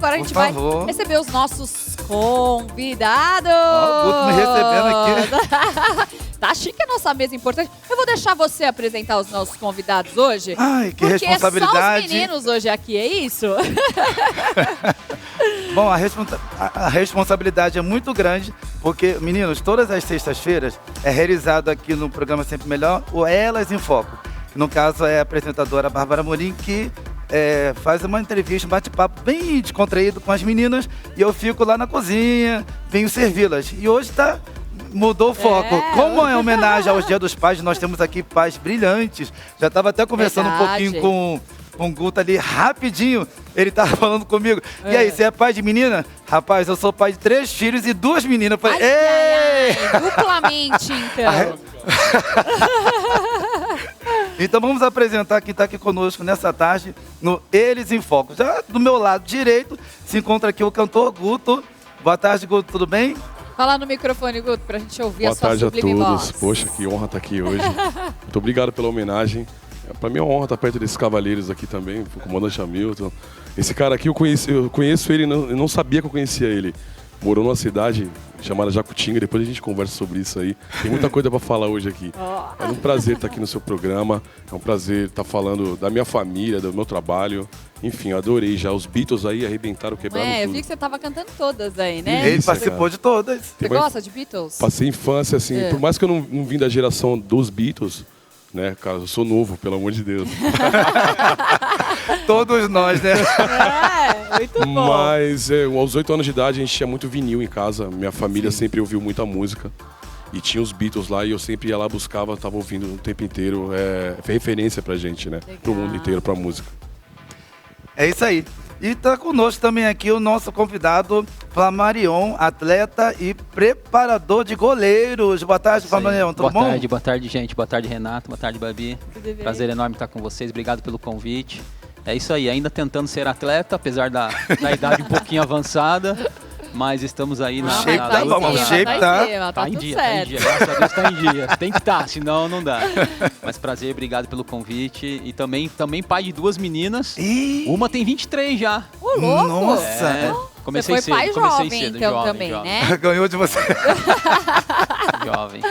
Agora a gente vai receber os nossos convidados. Ó, o Guto me recebendo aqui. Tá chique a nossa mesa importante. Eu vou deixar você apresentar os nossos convidados hoje. Ai, que responsabilidade. Porque é só os meninos hoje aqui, é isso? Bom, a responsabilidade é muito grande, porque, meninos, todas as sextas-feiras é realizado aqui no programa Sempre Melhor o Elas em Foco. No caso, é a apresentadora Bárbara Morim, que faz uma entrevista, um bate-papo bem descontraído com as meninas, e eu fico lá na cozinha, venho servi-las. E hoje mudou o foco. Como é homenagem aos Dia dos Pais, nós temos aqui pais brilhantes. Já estava até conversando um pouquinho com o Guto ali, rapidinho. Ele estava falando comigo. E aí, você é pai de menina? Rapaz, eu sou pai de 3 filhos e 2 meninas. Eu falei, ai, duplamente, então. Então vamos apresentar quem está aqui conosco nessa tarde no Eles em Foco. Já do meu lado direito se encontra aqui o cantor Guto. Boa tarde, Guto, tudo bem? Fala no microfone, Guto, pra gente ouvir a sua sublime voz. Boa tarde a todos. Poxa, que honra estar aqui hoje. Muito obrigado pela homenagem. Para mim é uma honra estar perto desses cavalheiros aqui também, o comandante Hamilton. Esse cara aqui, eu conheço ele, eu não sabia que eu conhecia ele. Morou numa cidade chamada Jacutinga, depois a gente conversa sobre isso aí. Tem muita coisa para falar hoje aqui. É um prazer estar aqui no seu programa, é um prazer estar falando da minha família, do meu trabalho. Enfim, adorei já. Os Beatles aí arrebentaram, quebraram tudo. Eu vi que você estava cantando todas aí, né? Ele participou de todas. Você gosta de Beatles? Passei infância, assim, por mais que eu não vim da geração dos Beatles, né, cara, eu sou novo, pelo amor de Deus. Todos nós, né? Muito bom. Mas aos 8 anos de idade a gente tinha muito vinil em casa. Minha família sempre ouviu muita música. E tinha os Beatles lá e eu sempre ia lá, buscava, tava ouvindo o tempo inteiro. Foi referência pra gente, né? Legal. Pro mundo inteiro, pra música. É isso aí. E tá conosco também aqui o nosso convidado, Flamarion, atleta e preparador de goleiros. Boa tarde, Flamarion, tudo bom? Boa tarde, gente. Boa tarde, Renato. Boa tarde, Babi. Prazer enorme estar com vocês. Obrigado pelo convite. É isso aí, ainda tentando ser atleta, apesar da idade um pouquinho avançada. Mas estamos aí na shape tá bom, o shape tá em dia, graças a Deus tá em dia. Tem que estar, senão não dá. Mas prazer, obrigado pelo convite. E também pai de 2 meninas. Uma tem 23 já. Ô, louco! Nossa! Comecei cedo, pai jovem, cedo, então, jovem, também, jovem. Né? Ganhou de você. Jovem.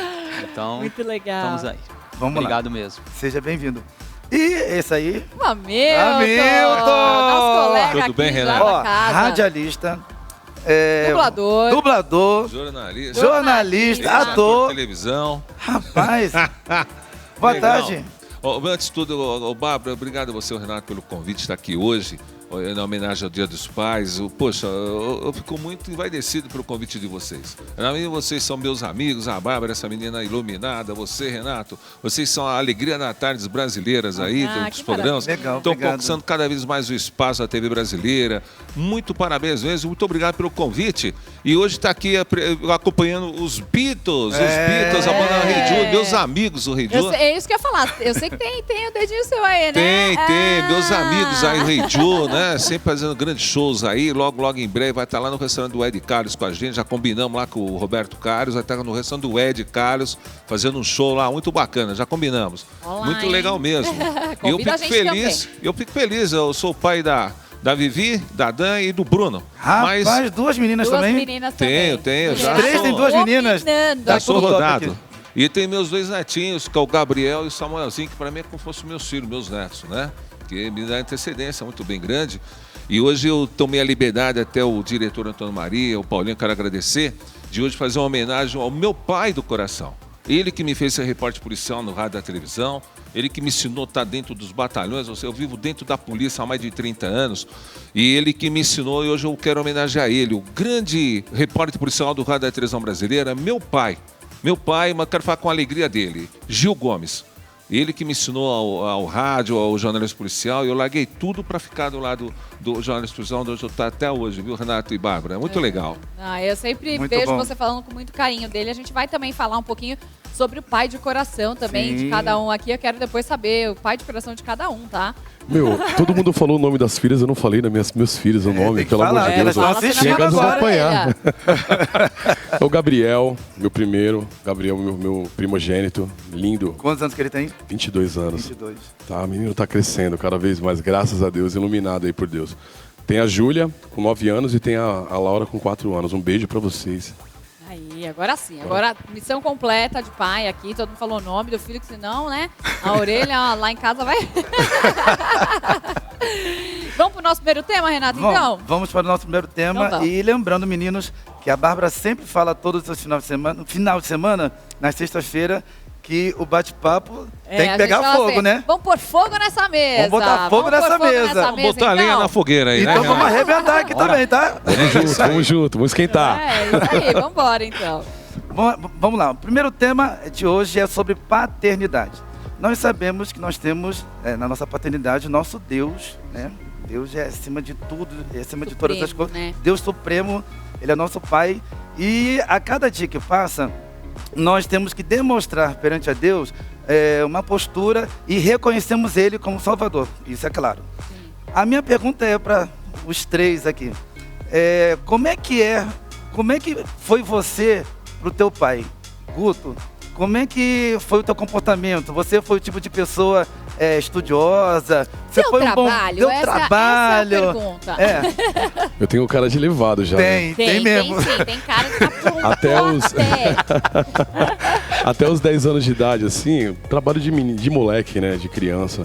Então, muito legal. Estamos aí. Obrigado mesmo. Seja bem-vindo. E esse aí? Hamilton! Nosso colega. Tudo bem, Renato? Radialista. Dublador. Jornalista, ator. Televisão. Rapaz. Boa tarde. Antes de tudo, Bárbara, obrigado a você, Renato, pelo convite de estar aqui hoje, na homenagem ao Dia dos Pais. Poxa, eu fico muito envaidecido pelo convite de vocês. Na minha, vocês são meus amigos, a Bárbara, essa menina iluminada, você, Renato, vocês são a alegria das tardes brasileiras aí, dos programas. Estão conquistando cada vez mais o espaço da TV brasileira. Muito parabéns mesmo, muito obrigado pelo convite. E hoje está aqui acompanhando os Beatles, a banda Rei Jude, meus amigos, o Rei Jude. É isso que eu ia falar, eu sei que tem o dedinho seu aí, né? Tem, meus amigos aí, o Rei Jude, né? Sempre fazendo grandes shows aí. Logo em breve vai estar lá no restaurante do Ed Carlos com a gente. Já combinamos lá com o Roberto Carlos. Vai estar no restaurante do Ed Carlos fazendo um show lá muito bacana. Já combinamos. Olá, muito legal mesmo. E eu fico feliz. Eu sou o pai da Vivi, da Dan e do Bruno. Rapaz, 2 meninas também? 2 meninas também. Tenho. Os 3 têm 2 meninas. Já sou rodado. E tem meus 2 netinhos, que é o Gabriel e o Samuelzinho, que para mim é como se fossem meus filhos, meus netos, né? Que me dá antecedência muito bem grande. E hoje eu tomei a liberdade, até o diretor Antônio Maria, o Paulinho, quero agradecer, de hoje fazer uma homenagem ao meu pai do coração. Ele que me fez ser repórter policial no rádio e da televisão, ele que me ensinou a estar dentro dos batalhões, ou seja, eu vivo dentro da polícia há mais de 30 anos, e ele que me ensinou, e hoje eu quero homenagear ele, o grande repórter policial do rádio e da televisão brasileira, meu pai, mas quero falar com a alegria dele, Gil Gomes. Ele que me ensinou ao rádio, ao jornalismo policial, e eu larguei tudo para ficar do lado do jornalismo policial, onde eu estou até hoje, viu, Renato e Bárbara? É muito legal. Eu sempre vejo você falando com muito carinho dele. A gente vai também falar um pouquinho sobre o pai de coração também, de cada um aqui. Eu quero depois saber o pai de coração de cada um, tá? Todo mundo falou o nome das filhas, eu não falei das meus filhos o nome, pelo amor de Deus. Chega a apanhar. É o Gabriel, meu primeiro. Gabriel, meu primogênito, lindo. Quantos anos que ele tem? 22 anos. 22. Tá, o menino tá crescendo cada vez mais, graças a Deus, iluminado aí por Deus. Tem a Júlia, com 9 anos, e tem a Laura, com 4 anos. Um beijo pra vocês. Aí, agora sim. Agora, missão completa de pai aqui. Todo mundo falou o nome do filho, que senão, né? A orelha lá em casa vai... Vamos pro nosso primeiro tema, Renato, então? Vamos para o nosso primeiro tema. Então, e lembrando, meninos, que a Bárbara sempre fala todos os final de semana, nas sextas-feiras, que o bate-papo tem que pegar fogo, assim, né? Vamos pôr fogo nessa mesa. Vamos botar fogo nessa mesa. Vamos botar a lenha na fogueira aí, né? Então vamos arrebentar aqui também, tá? Vamos junto, vamos esquentar. Isso aí, vamos embora então. Vamos lá, o primeiro tema de hoje é sobre paternidade. Nós sabemos que nós temos na nossa paternidade o nosso Deus, né? Deus é acima de tudo, é acima de todas as coisas. Né? Deus Supremo, Ele é nosso Pai. E a cada dia que passa, nós temos que demonstrar perante a Deus uma postura e reconhecemos Ele como Salvador. Isso é claro. Sim. A minha pergunta é para os três aqui. Como é que foi você pro teu pai? Guto, como é que foi o teu comportamento? Você foi o tipo de pessoa estudiosa? Você Deu foi trabalho? Deu essa trabalho? é a pergunta. Eu tenho cara de levado já. Tem mesmo. Tem sim, tem cara de pronto. Até os 10 anos de idade, assim, trabalho de moleque, né, de criança.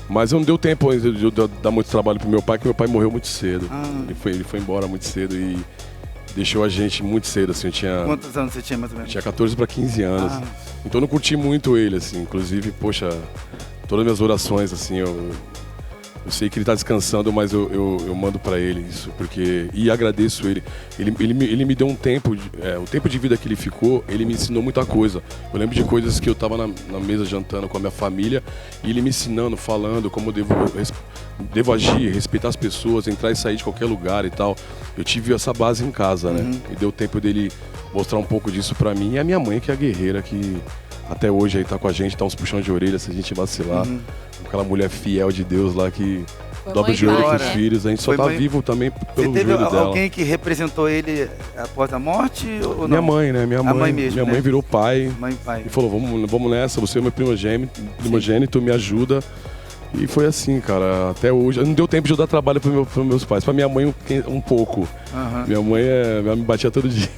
Mas não deu tempo ainda de eu dar muito trabalho pro meu pai, porque meu pai morreu muito cedo. Ele foi embora muito cedo e deixou a gente muito cedo, assim, eu tinha... Quantos anos você tinha, mais ou menos? Tinha 14 para 15 anos. Então eu não curti muito ele, assim. Inclusive, poxa, todas as minhas orações, assim, eu sei que ele tá descansando, mas eu mando para ele isso, porque... E agradeço ele. Ele me deu um tempo, o tempo de vida que ele ficou, ele me ensinou muita coisa. Eu lembro de coisas que eu tava na mesa jantando com a minha família, e ele me ensinando, falando como devo agir, respeitar as pessoas, entrar e sair de qualquer lugar e tal. Eu tive essa base em casa, né? E deu tempo dele mostrar um pouco disso pra mim. E a minha mãe, que é a guerreira, que até hoje aí tá com a gente, tá uns puxão de orelha se a gente vacilar. Aquela mulher fiel de Deus lá que dobra o joelho com os filhos. A gente só tá vivo também pelo joelho dela. Teve alguém que representou ele após a morte ou não? Minha mãe, né? Minha mãe mesmo, minha mãe virou pai. Mãe e pai. E falou, vamos nessa, você é meu primogênito, me ajuda. E foi assim, cara, até hoje. Não deu tempo de eu dar trabalho pros meus pais. Pra minha mãe, um pouco. Minha mãe me batia todo dia.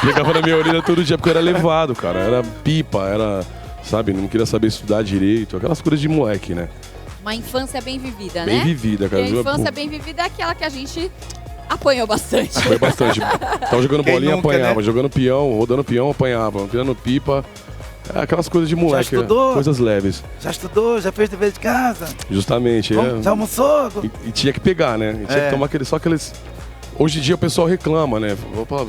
Pegava na minha orelha todo dia, porque eu era levado, cara. Era pipa, sabe, não queria saber estudar direito. Aquelas coisas de moleque, né? Uma infância bem vivida, né? Bem vivida, cara. E a infância bem vivida é aquela que a gente apanhou bastante. Apanhou bastante. Tava jogando bolinha, apanhava. Né? Jogando peão, rodando peão, apanhava. Tirando pipa. Aquelas coisas de moleque, coisas leves. Já estudou? Já fez dever de casa? Justamente. Já almoçou? E tinha que pegar, né? E tinha que tomar aqueles... Hoje em dia o pessoal reclama, né?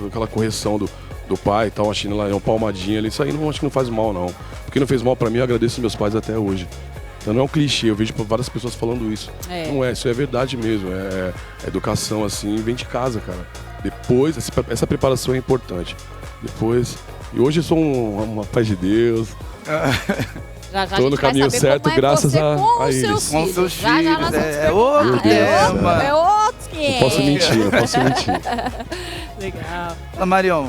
Aquela correção do pai e tal, uma chinela, uma palmadinha ali. Isso aí acho que não faz mal, não. Porque não fez mal pra mim, eu agradeço meus pais até hoje. Então não é um clichê, eu vejo várias pessoas falando isso. Não é, isso é verdade mesmo. Educação, assim, vem de casa, cara. Depois, essa preparação é importante. Depois... E hoje eu sou uma paz de Deus. Já tô no caminho certo, graças a eles. Com seus filhos. É outro que Não posso mentir. Legal. Marion.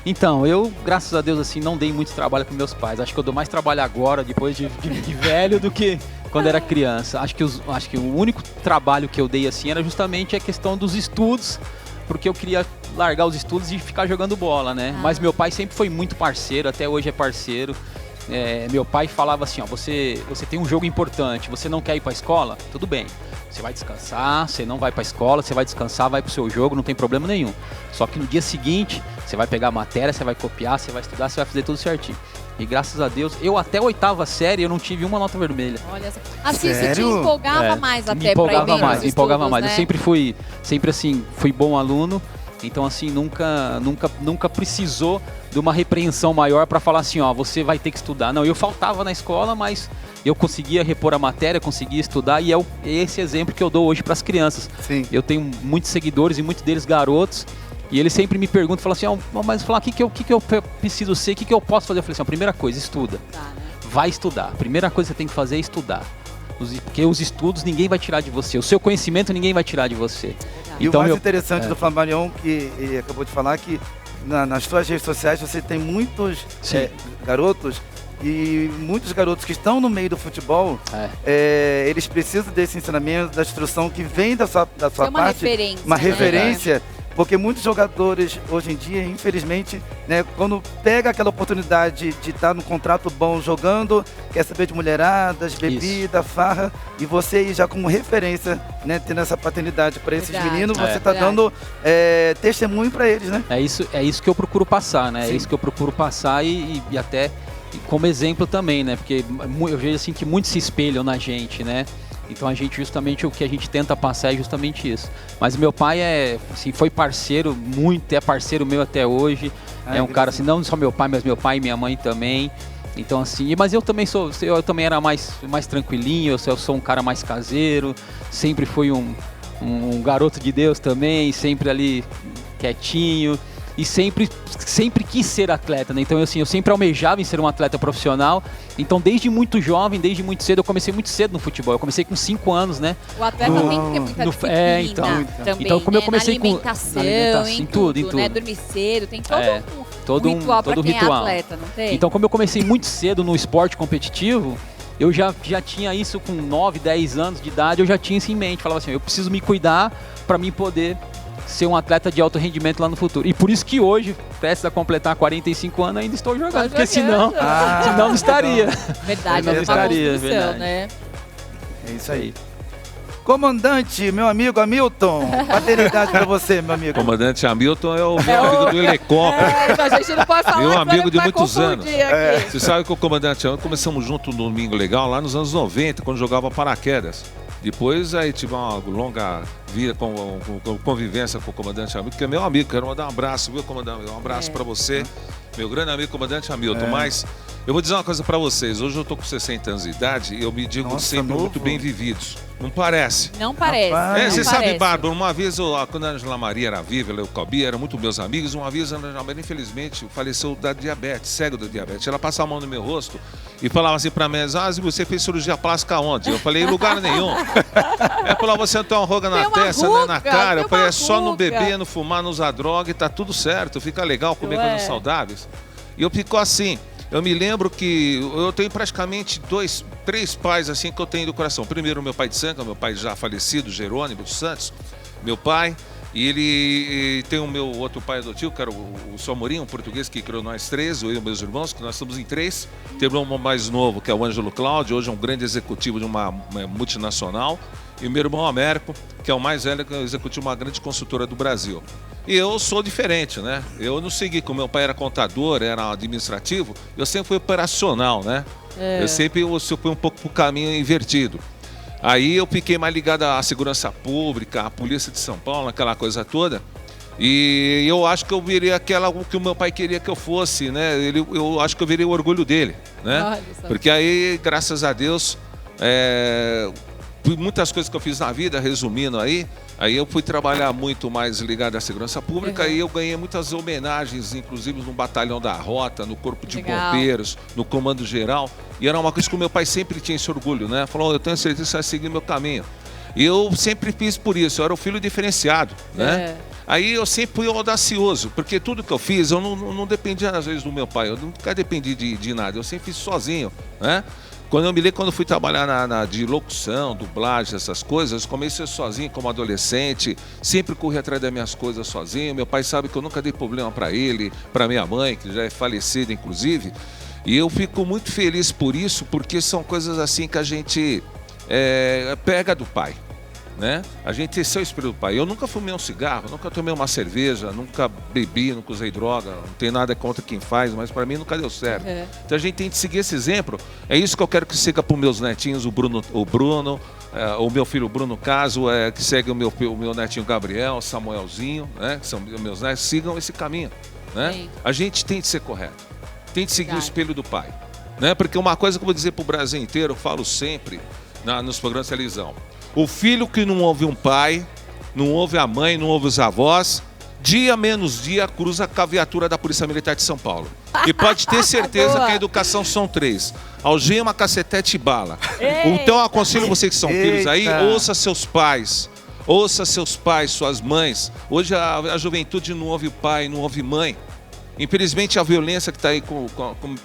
Então, eu, graças a Deus, assim, não dei muito trabalho para meus pais. Acho que eu dou mais trabalho agora, depois de velho, do que quando era criança. Acho que o único trabalho que eu dei, assim, era justamente a questão dos estudos, porque eu queria largar os estudos e ficar jogando bola, né? Mas meu pai sempre foi muito parceiro, até hoje é parceiro. Meu pai falava assim, ó, você tem um jogo importante, você não quer ir pra escola? Tudo bem, você vai descansar, você não vai pra escola, você vai descansar, vai pro seu jogo, não tem problema nenhum. Só que no dia seguinte, você vai pegar a matéria, você vai copiar, você vai estudar, você vai fazer tudo certinho. E graças a Deus, eu até a 8ª série, eu não tive uma nota vermelha. Olha, assim, você te empolgava mais até pra ir bem nos me empolgava estudos, mais. Né? Eu sempre assim, fui bom aluno. Então, assim, nunca precisou de uma repreensão maior para falar assim, ó, você vai ter que estudar. Não, eu faltava na escola, mas eu conseguia repor a matéria, conseguia estudar, e é esse exemplo que eu dou hoje para as crianças. Sim. Eu tenho muitos seguidores e muitos deles garotos, e eles sempre me perguntam, falam assim, ó, mas falar o que eu preciso ser, o que eu posso fazer? Eu falei assim, a primeira coisa, estuda. Tá, né? Vai estudar. A primeira coisa que você tem que fazer é estudar. Porque os estudos ninguém vai tirar de você, o seu conhecimento ninguém vai tirar de você. E então, o mais interessante do Flamarion, que ele acabou de falar, que nas suas redes sociais você tem muitos garotos E muitos garotos que estão no meio do futebol, eles precisam desse ensinamento, da instrução que vem da sua parte, uma referência. Porque muitos jogadores, hoje em dia, infelizmente, né, quando pega aquela oportunidade de estar num contrato bom jogando, quer saber de mulheradas, bebida, farra, e você aí já como referência, né, tendo essa paternidade para esses meninos, você está dando testemunho para eles, né? É isso que eu procuro passar, né? Sim. É isso que eu procuro passar e até como exemplo também, né? Porque eu vejo assim que muitos se espelham na gente, né? Então a gente justamente o que a gente tenta passar é justamente isso. Mas meu pai foi parceiro, é parceiro meu até hoje. É um cara assim, não só meu pai, mas meu pai e minha mãe também. Então assim, mas eu também era mais tranquilinho, eu sou um cara mais caseiro, sempre fui um garoto de Deus também, sempre ali quietinho. E sempre quis ser atleta, né? Então, assim, eu sempre almejava em ser um atleta profissional. Então, desde muito jovem, desde muito cedo, eu comecei muito cedo no futebol. Eu comecei com 5 anos, né? O atleta tem que ter muita disciplina também, então, como eu comecei na alimentação, em tudo, né? Dormir cedo, tem todo um ritual para quem é atleta, não tem? Então, como eu comecei muito cedo no esporte competitivo, eu já tinha isso com 9, 10 anos de idade, eu já tinha isso em mente. Falava assim, eu preciso me cuidar para mim poder ser um atleta de alto rendimento lá no futuro. E por isso que hoje, prestes a completar 45 anos, ainda estou jogando, porque senão não estaria. Verdade, não estaria, verdade. Né? É isso aí. Comandante, meu amigo Hamilton, paternidade para você, meu amigo. Comandante Hamilton é o meu amigo do helicóptero. A gente não pode falar. Meu amigo de muitos anos. Você sabe que o comandante Hamilton começamos junto no Domingo Legal lá nos anos 90, quando jogava paraquedas. Depois aí tive uma longa vida com convivência com o comandante Hamilton, que é meu amigo. Quero mandar um abraço, viu, comandante? Um abraço para você, meu grande amigo, comandante Hamilton. Mas eu vou dizer uma coisa para vocês. Hoje eu tô com 60 anos de idade e eu me digo sempre muito bem vividos. Não parece? Não parece. Você sabe, Bárbara, uma vez, quando a Angela Maria era viva, ela e o Calbi eram muito meus amigos, uma vez a Angela Maria, infelizmente, faleceu da diabetes, cego da diabetes. Ela passava a mão no meu rosto e falava assim pra mim, você fez cirurgia plástica onde? Eu falei, em lugar nenhum. Ela falou, você não tem uma ruga na testa, né, na cara. Eu falei, é só não beber, não fumar, não usar droga e tá tudo certo, fica legal comer coisas saudáveis. E eu fico assim. Eu me lembro que eu tenho praticamente 3 pais assim que eu tenho do coração. Primeiro, meu pai de sangue, meu pai já falecido, Jerônimo dos Santos, meu pai. E ele tem o meu outro pai adotivo, que era o seu Amorim, um português que criou nós 3, eu e meus irmãos, que nós estamos em 3. Teve um irmão mais novo, que é o Ângelo Cláudio, hoje é um grande executivo de uma multinacional. E o meu irmão Américo, que é o mais velho, que é o executivo de uma grande consultora do Brasil. E eu sou diferente, né? Eu não segui, como meu pai era contador, era administrativo, eu sempre fui operacional, né? Eu sempre fui um pouco pro caminho invertido. Aí eu fiquei mais ligado à segurança pública, à polícia de São Paulo, aquela coisa toda. E eu acho que eu virei o que o meu pai queria que eu fosse, né? Eu acho que eu virei o orgulho dele, né? Porque aí, graças a Deus, muitas coisas que eu fiz na vida, resumindo aí eu fui trabalhar muito mais ligado à segurança pública e eu ganhei muitas homenagens, inclusive no Batalhão da Rota, no Corpo de Bombeiros, no Comando Geral. E era uma coisa que o meu pai sempre tinha esse orgulho, né? Falou, eu tenho certeza que você vai seguir meu caminho. E eu sempre fiz por isso, eu era o filho diferenciado, né? Aí eu sempre fui audacioso, porque tudo que eu fiz, eu não dependia às vezes do meu pai, eu nunca dependi de nada, eu sempre fiz sozinho, né? Quando eu me lembro, quando eu fui trabalhar de locução, dublagem, essas coisas, eu comecei sozinho como adolescente, sempre corri atrás das minhas coisas sozinho. Meu pai sabe que eu nunca dei problema para ele, para minha mãe, que já é falecida, inclusive. E eu fico muito feliz por isso, porque são coisas assim que a gente pega do pai, né? A gente tem seu espírito do pai. Eu nunca fumei um cigarro, nunca tomei uma cerveja, nunca bebi, nunca usei droga, não tem nada contra quem faz, mas para mim nunca deu certo. Então a gente tem que seguir esse exemplo. É isso que eu quero que siga para os meus netinhos, o Bruno, o meu filho Bruno Caso, que segue o meu netinho Gabriel, Samuelzinho, né? Que são meus netos, sigam esse caminho, né? A gente tem que ser correto, tem que seguir o espelho do pai, né? Porque uma coisa que eu vou dizer para o Brasil inteiro, eu falo sempre nos programas de televisão. O filho que não ouve um pai, não ouve a mãe, não ouve os avós, dia menos dia cruza com a viatura da Polícia Militar de São Paulo. E pode ter certeza que a educação são 3. Algema, cacetete e bala. Então eu aconselho vocês que são filhos aí, ouça seus pais, suas mães. Hoje a juventude não ouve pai, não ouve mãe. Infelizmente, a violência que está aí com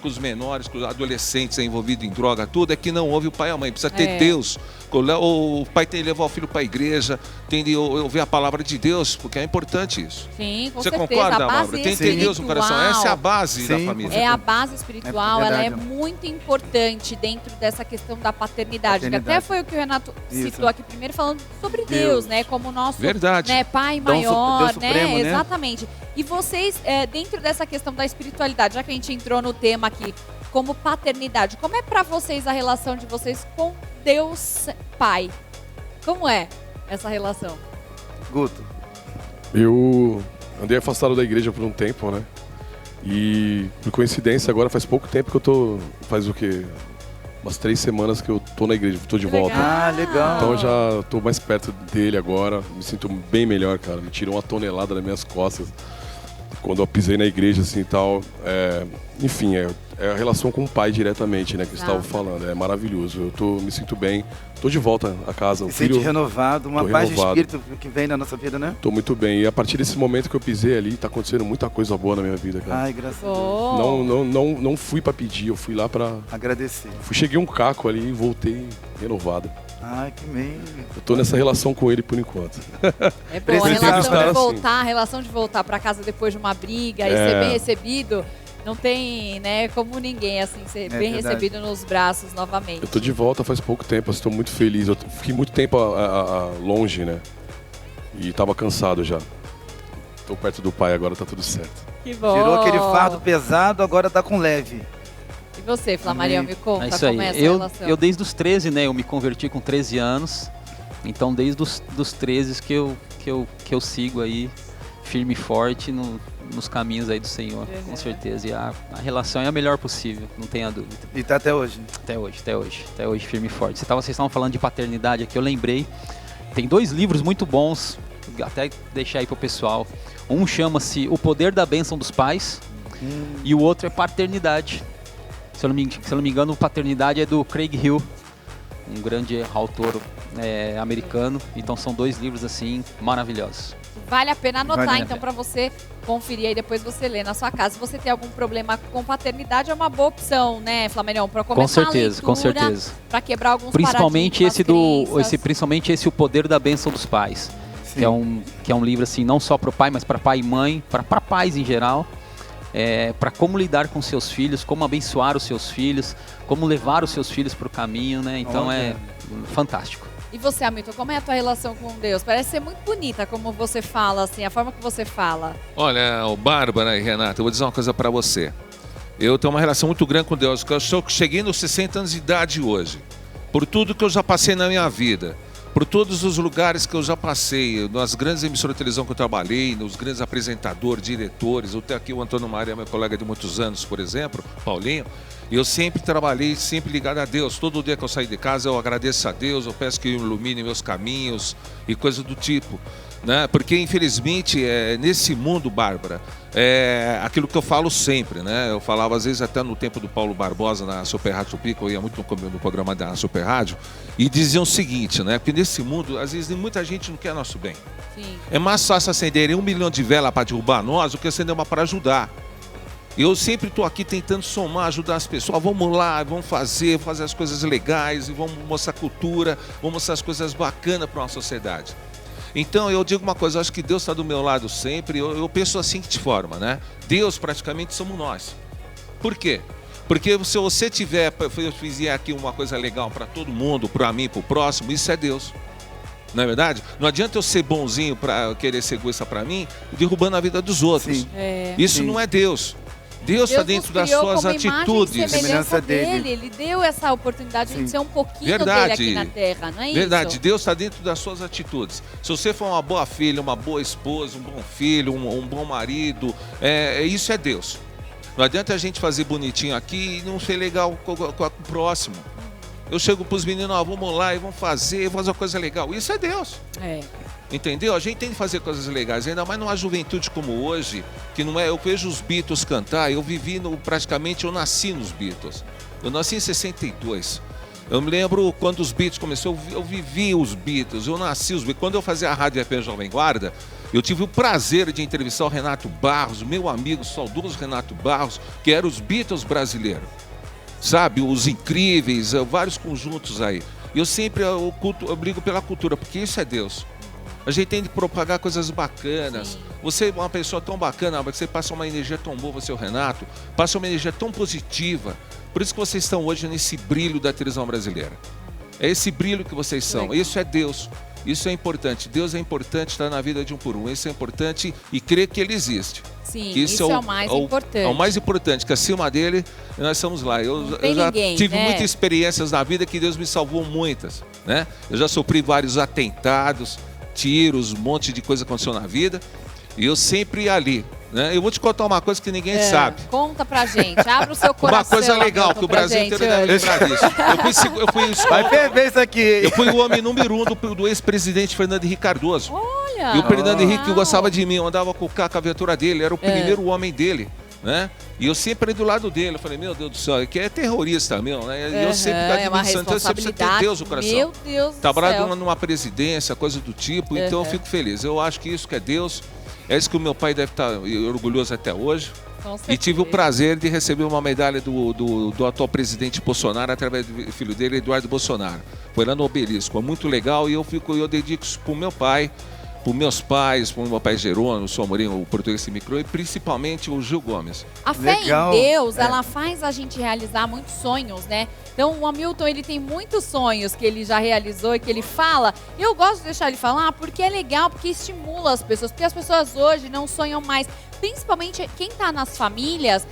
os menores, com os adolescentes envolvidos em droga, tudo, é que não ouve o pai e a mãe. Precisa ter Deus. O pai tem que levar o filho para a igreja, tem que ouvir a palavra de Deus, porque é importante isso. Sim, com Você certeza. concorda, Bárbara? Tem que ter Deus no coração. Essa é a base da família. É a base espiritual, ela é muito importante dentro dessa questão da paternidade. Que até foi o que o Renato citou aqui primeiro, falando sobre Deus, né? Como o nosso pai maior, Deus Supremo, né? Exatamente. E vocês, dentro dessa questão da espiritualidade, já que a gente entrou no tema aqui, como paternidade, como é pra vocês a relação de vocês com Deus Pai? Como é essa relação? Guto. Eu andei afastado da igreja por um tempo, né? E, por coincidência, agora faz pouco tempo que eu tô... Faz o quê? Umas 3 semanas que eu tô na igreja, tô de volta. Ah, legal. Então eu já tô mais perto dele agora, me sinto bem melhor, cara. Me tirou uma tonelada das minhas costas quando eu pisei na igreja, assim, e tal. Enfim, é a relação com o pai diretamente, né, que você estava falando. É maravilhoso. Me sinto bem. Tô de volta a casa. Se sente renovado, uma paz de espírito que vem na nossa vida, né? Tô muito bem. E a partir desse momento que eu pisei ali, tá acontecendo muita coisa boa na minha vida, cara. Ai, graças a Deus. Não fui pra pedir, eu fui lá pra... agradecer. Cheguei um caco ali e voltei renovado. Ai, que meio. Eu tô nessa relação com ele por enquanto. É bom, a relação de voltar pra casa depois de uma briga e ser bem recebido, não tem, né, como ninguém, assim, ser bem recebido nos braços novamente. Eu tô de volta faz pouco tempo, estou muito feliz. Eu fiquei muito tempo longe, né? E tava cansado já. Tô perto do pai, agora tá tudo certo. Que bom. Tirou aquele fardo pesado, agora tá com leve. E você, Flamarião, me conta como é essa relação. Eu desde os 13, né, eu me converti com 13 anos. Então desde os 13 que eu sigo aí, firme e forte nos caminhos aí do Senhor, com certeza. E a relação é a melhor possível, não tenha dúvida. E tá até hoje? Até hoje, firme e forte. Vocês estavam falando de paternidade aqui, eu lembrei. Tem 2 livros muito bons, até deixar aí pro pessoal. Um chama-se O Poder da Bênção dos Pais e o outro é Paternidade. Se eu não me engano, Paternidade é do Craig Hill, um grande autor americano. Então são 2 livros assim maravilhosos. Vale a pena anotar, então, para você conferir aí, depois você lê na sua casa. Se você tem algum problema com paternidade, é uma boa opção, né, Flamarião? Para começar a leitura, com certeza. Para quebrar alguns principalmente principalmente esse O Poder da Bênção dos Pais, que é um livro assim, não só para o pai, mas para pai e mãe, para pais em geral. Para como lidar com seus filhos, como abençoar os seus filhos, como levar os seus filhos para o caminho, né? Então é fantástico. E você, Hamilton, como é a tua relação com Deus? Parece ser muito bonita como você fala, assim, a forma que você fala. Olha, Bárbara e Renata, eu vou dizer uma coisa para você. Eu tenho uma relação muito grande com Deus, porque eu cheguei nos 60 anos de idade hoje. Por tudo que eu já passei na minha vida, por todos os lugares que eu já passei, nas grandes emissoras de televisão que eu trabalhei, nos grandes apresentadores, diretores, eu tenho aqui o Antônio Maria, meu colega de muitos anos, por exemplo, Paulinho, e eu sempre trabalhei, sempre ligado a Deus. Todo dia que eu saio de casa, eu agradeço a Deus, eu peço que Ele ilumine meus caminhos e coisas do tipo, né? Porque, infelizmente, nesse mundo, Bárbara, aquilo que eu falo sempre, né? Eu falava, às vezes, até no tempo do Paulo Barbosa, na Super Rádio Tupi, eu ia muito no programa da Super Rádio, e diziam o seguinte, né? Porque nesse mundo, às vezes, muita gente não quer nosso bem. Sim. É mais fácil acender 1 milhão de velas para derrubar nós do que acender uma para ajudar. Eu sempre estou aqui tentando somar, ajudar as pessoas. Vamos lá, vamos fazer as coisas legais, e vamos mostrar cultura, vamos mostrar as coisas bacanas para a sociedade. Então eu digo uma coisa, eu acho que Deus está do meu lado sempre, eu penso assim que te forma, né? Deus praticamente somos nós. Por quê? Porque se você fizer aqui uma coisa legal para todo mundo, para mim, para o próximo, isso é Deus. Não é verdade? Não adianta eu ser bonzinho para querer ser egoísta para mim, derrubando a vida dos outros. Isso não é Deus. Deus está dentro das suas atitudes. Semelhança dele. Ele deu essa oportunidade de ser um pouquinho dele aqui na Terra, não é isso? Verdade, Deus está dentro das suas atitudes. Se você for uma boa filha, uma boa esposa, um bom filho, um bom marido, isso é Deus. Não adianta a gente fazer bonitinho aqui e não ser legal com o próximo. Eu chego para os meninos, vamos lá e vamos fazer uma coisa legal. Isso é Deus. Entendeu? A gente tem que fazer coisas legais, ainda mais numa juventude como hoje, que não é. Eu vejo os Beatles cantar, eu nasci nos Beatles. Eu nasci em 62. Eu me lembro quando os Beatles começaram, eu vivi os Beatles, eu nasci os Beatles. Quando eu fazia a Rádio FM Jovem Guarda, eu tive o prazer de entrevistar o Renato Barros, meu amigo saudoso Renato Barros, que era os Beatles brasileiros. Sabe, os Incríveis, vários conjuntos aí. Eu sempre eu brigo pela cultura, porque isso é Deus. A gente tem de propagar coisas bacanas. Sim. Você é uma pessoa tão bacana, você passa uma energia tão boa, você é o Renato, passa uma energia tão positiva. Por isso que vocês estão hoje nesse brilho da televisão brasileira. É esse brilho que vocês são. Legal. Isso é Deus. Isso é importante. Deus é importante estar na vida de um por um. Isso é importante e crer que Ele existe. Sim, isso é o mais importante. É o mais importante, que acima dele nós estamos lá. Eu já tive muitas experiências na vida que Deus me salvou muitas. Né? Eu já sofri vários atentados, tiros, um monte de coisa aconteceu na vida. E eu sempre ia ali. Né? Eu vou te contar uma coisa que ninguém sabe. Conta pra gente, abre o seu coração. Uma coisa legal, que o Brasil inteiro deve lembrar disso. Eu fui vai ferver isso aqui. Eu fui o homem número 1 do ex-presidente Fernando Henrique Cardoso. Olha! E o Fernando Henrique que gostava de mim, eu andava com a aventura dele, era o primeiro homem dele. Né? E eu sempre do lado dele, eu falei, meu Deus do céu, que é terrorista, meu, né? E eu sempre Santo, eu sempre ter Deus no coração. Meu Deus do céu. Trabalhando numa presidência, coisa do tipo, então eu fico feliz. Eu acho que isso que é Deus. É isso que o meu pai deve estar orgulhoso até hoje. E tive o prazer de receber uma medalha do atual presidente Bolsonaro através do filho dele, Eduardo Bolsonaro. Foi lá no Obelisco. É muito legal e eu dedico isso para o meu pai, para os meus pais, para o meu pai Jerônimo, o São Amorim, o português que me criou, e principalmente o Gil Gomes. A fé em Deus, ela faz a gente realizar muitos sonhos, né? Então o Hamilton, ele tem muitos sonhos que ele já realizou e que ele fala. E eu gosto de deixar ele falar porque é legal, porque estimula as pessoas. Porque as pessoas hoje não sonham mais. Principalmente quem está nas famílias,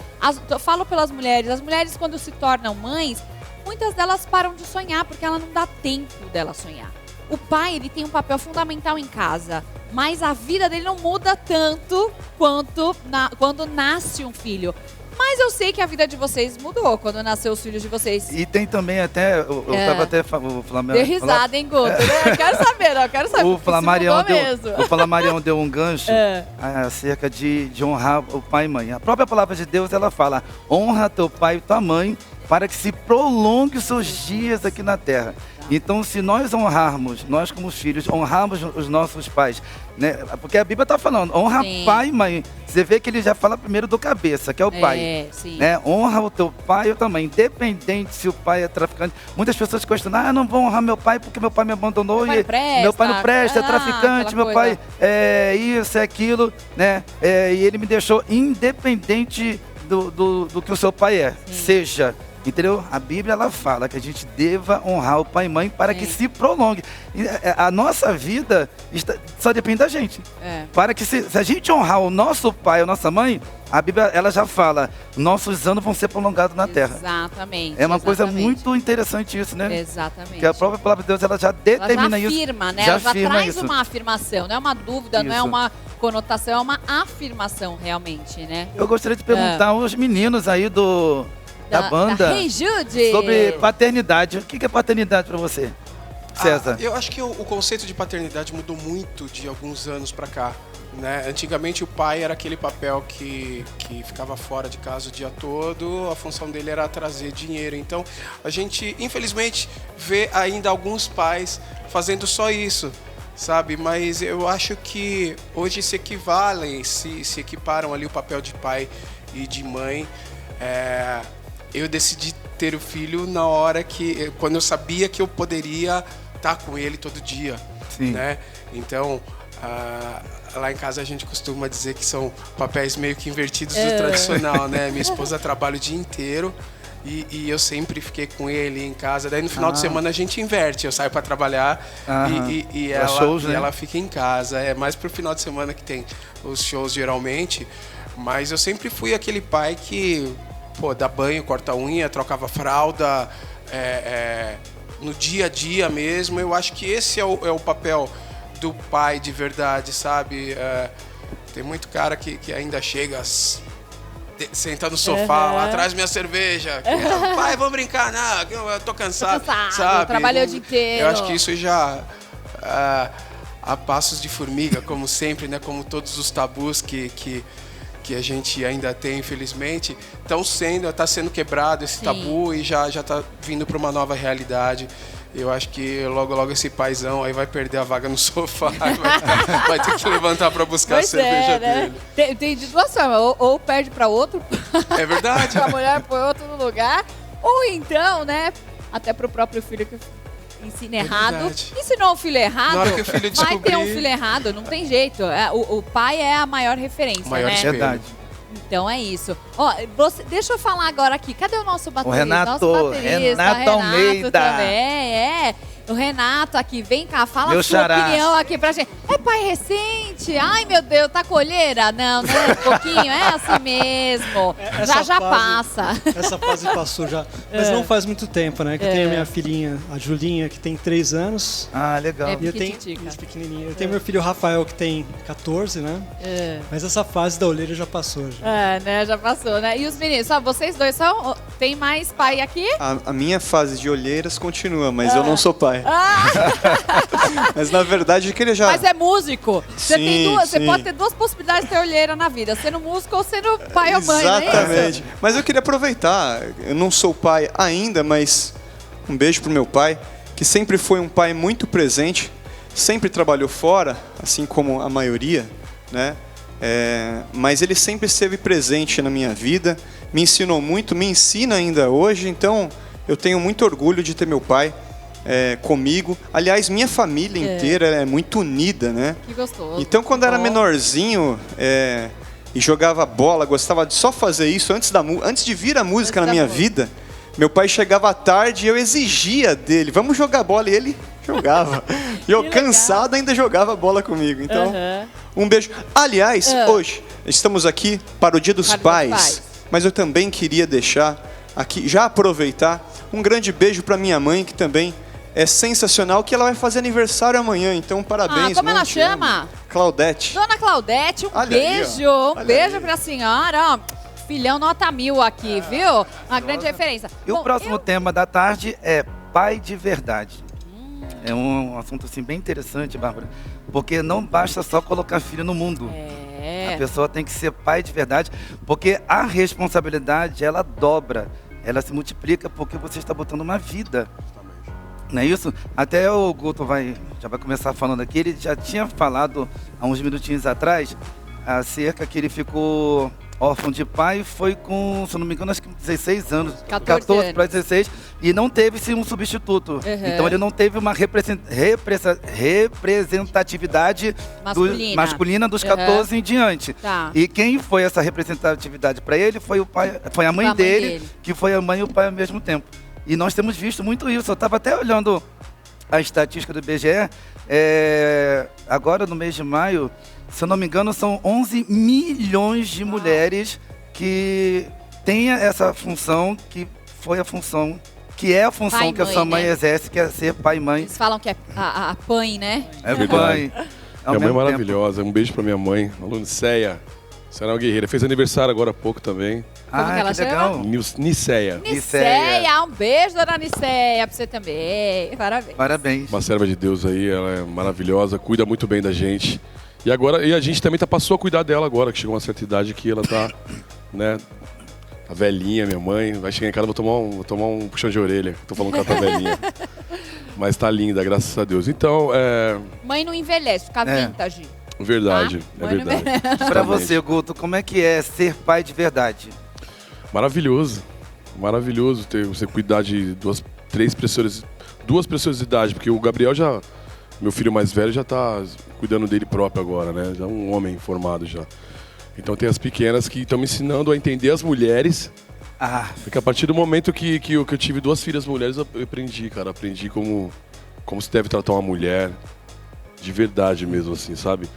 eu falo pelas mulheres. As mulheres, quando se tornam mães, muitas delas param de sonhar porque ela não dá tempo dela sonhar. O pai, ele tem um papel fundamental em casa, mas a vida dele não muda tanto quanto quando nasce um filho. Mas eu sei que a vida de vocês mudou quando nasceu os filhos de vocês. E tem também até, eu tava até falando... Deu risada, hein, Guto? Eu quero saber, O Flamarião deu um gancho acerca de honrar o pai e mãe. A própria palavra de Deus, ela fala, honra teu pai e tua mãe para que se prolongue os seus dias aqui na terra. Então, se nós honrarmos, nós como filhos, honrarmos os nossos pais, né? Porque a Bíblia está falando, honra pai e mãe. Você vê que ele já fala primeiro do cabeça, que é o pai. Né? Honra o teu pai ou tua mãe, independente se o pai é traficante. Muitas pessoas questionam, eu não vou honrar meu pai porque meu pai me abandonou. Meu pai não presta, é traficante, meu pai é isso, é aquilo, né? E ele me deixou independente do que o seu pai é. Seja... Entendeu? A Bíblia, ela fala que a gente deva honrar o pai e mãe para que se prolongue. A nossa vida só depende da gente. Para que se a gente honrar o nosso pai, a nossa mãe, a Bíblia, ela já fala, nossos anos vão ser prolongados na terra. Exatamente. É uma coisa muito interessante isso, né? Exatamente. Que a própria palavra de Deus, ela já determina isso. Afirma, né? Ela já traz uma afirmação, não é uma dúvida, não é uma conotação, é uma afirmação realmente, né? Eu gostaria de perguntar aos meninos aí da banda, Hey Jude, sobre paternidade. O que é paternidade para você, César? Eu acho que o conceito de paternidade mudou muito de alguns anos para cá. Né? Antigamente o pai era aquele papel que ficava fora de casa o dia todo, a função dele era trazer dinheiro. Então a gente, infelizmente, vê ainda alguns pais fazendo só isso, sabe? Mas eu acho que hoje se equivalem, se equiparam ali o papel de pai e de mãe. Eu decidi ter o filho na hora quando eu sabia que eu poderia estar com ele todo dia, né? Então, lá em casa a gente costuma dizer que são papéis meio que invertidos do tradicional, né? Minha esposa trabalha o dia inteiro e eu sempre fiquei com ele em casa. Daí no final de semana a gente inverte, eu saio para trabalhar e ela fica em casa. É mais pro final de semana que tem os shows geralmente, mas eu sempre fui aquele pai que dá banho, corta a unha, trocava fralda, no dia a dia mesmo. Eu acho que esse é o papel do pai de verdade, sabe? Tem muito cara que ainda chega, senta no sofá, lá atrás minha cerveja. Pai, vamos brincar, não, eu tô cansado, sabe? Trabalhou o dia inteiro. Eu acho que isso já... a passos de formiga, como sempre, né? Como todos os tabus que que a gente ainda tem, infelizmente, está sendo quebrado esse tabu e já está vindo para uma nova realidade. Eu acho que logo esse paizão aí vai perder a vaga no sofá, vai ter que levantar para buscar a cerveja dele. Tem de duas formas, ou perde para outro, é verdade. a mulher põe outro no lugar, ou então, né, até pro próprio filho que ensina errado. Ensinou o filho errado, na hora que o filho vai ter um filho errado, não tem jeito. O pai é a maior referência, maior né? Verdade. Então é isso. Ó, deixa eu falar agora aqui. Cadê o nosso baterista? Renato Almeida. Também, O Renato aqui, vem cá, fala Meu a sua xará. opinião aqui pra gente. É pai recente? Ai, meu Deus, tá colheira? Não, um pouquinho, é assim mesmo. Já passa. Essa fase passou já. Mas não faz muito tempo, né? Que eu tenho a minha filhinha, a Julinha, que tem 3 anos. Ah, legal. E eu tenho isso pequenininho. Eu tenho meu filho Rafael, que tem 14, né? Mas essa fase da olheira já passou. Já. Né? Já passou, né? E os meninos, só vocês dois são. Tem mais pai aqui? A minha fase de olheiras continua, mas eu não sou pai. Mas na verdade que ele já... Mas é músico. Você Sim. pode ter duas possibilidades de ter olheira na vida. Sendo músico ou sendo pai ou mãe, não é isso? Exatamente. Mas eu queria aproveitar. Eu não sou pai ainda, mas um beijo pro meu pai, que sempre foi um pai muito presente. Sempre trabalhou fora, assim como a maioria, né? Mas ele sempre esteve presente na minha vida. Me ensinou muito, me ensina ainda hoje. Então eu tenho muito orgulho de ter meu pai comigo. Aliás, minha família inteira é muito unida, né? Que gostoso. Então, quando era menorzinho e jogava bola, gostava de só fazer isso antes de vir a música na minha vida, meu pai chegava à tarde e eu exigia dele, vamos jogar bola, e ele jogava. E eu, cansado, ainda jogava bola comigo. Então, um beijo. Aliás, hoje estamos aqui para o Dia dos Pais, mas eu também queria deixar aqui, já aproveitar, um grande beijo para minha mãe, que também é sensacional, que ela vai fazer aniversário amanhã, então parabéns. Como ela chama? Claudete. Dona Claudete, um beijo. Um beijo pra senhora, ó. Filhão nota 1000 aqui, viu? Uma grande referência. E o próximo tema da tarde é pai de verdade. É um assunto assim bem interessante, Bárbara, porque não basta só colocar filho no mundo. A pessoa tem que ser pai de verdade, porque a responsabilidade, ela dobra, ela se multiplica porque você está botando uma vida. Não é isso? Até o Guto já vai começar falando aqui, ele já tinha falado há uns minutinhos atrás, acerca que ele ficou órfão de pai, foi com, se eu não me engano, acho que 16 anos. 14 para 16, e não teve-se um substituto. Então ele não teve uma representatividade masculina dos 14 em diante. E quem foi essa representatividade para ele foi a mãe dele, que foi a mãe e o pai ao mesmo tempo. E nós temos visto muito isso. Eu estava até olhando a estatística do IBGE, agora no mês de maio, se eu não me engano, são 11 milhões de mulheres que têm essa função, que foi a função, que é a função pai, que a sua mãe exerce, que é ser pai e mãe. Eles falam que é a mãe, né? É verdade. Minha mãe é maravilhosa. Um beijo pra minha mãe, Aluniceia. Será uma guerreira. Fez aniversário agora há pouco também. Como que ela chama? Niceia. Niceia, um beijo, dona Niceia, pra você também. Parabéns. Parabéns. Uma serva de Deus aí, ela é maravilhosa, cuida muito bem da gente. E a gente também passou a cuidar dela agora, que chegou uma certa idade que ela tá, né? Tá velhinha, minha mãe. Vai chegar em casa, vou tomar um puxão de orelha. Tô falando que ela tá velhinha. Mas tá linda, graças a Deus. Então, Mãe não envelhece, fica vintage. Verdade, é verdade. Pra você, Guto, como é que é ser pai de verdade? Maravilhoso. Maravilhoso você cuidar de duas preciosidades, porque o Gabriel meu filho mais velho já tá cuidando dele próprio agora, né? Já é um homem formado já. Então tem as pequenas que estão me ensinando a entender as mulheres. Porque a partir do momento que eu tive 2 filhas mulheres, eu aprendi, cara. Aprendi como se deve tratar uma mulher. De verdade mesmo, assim, sabe?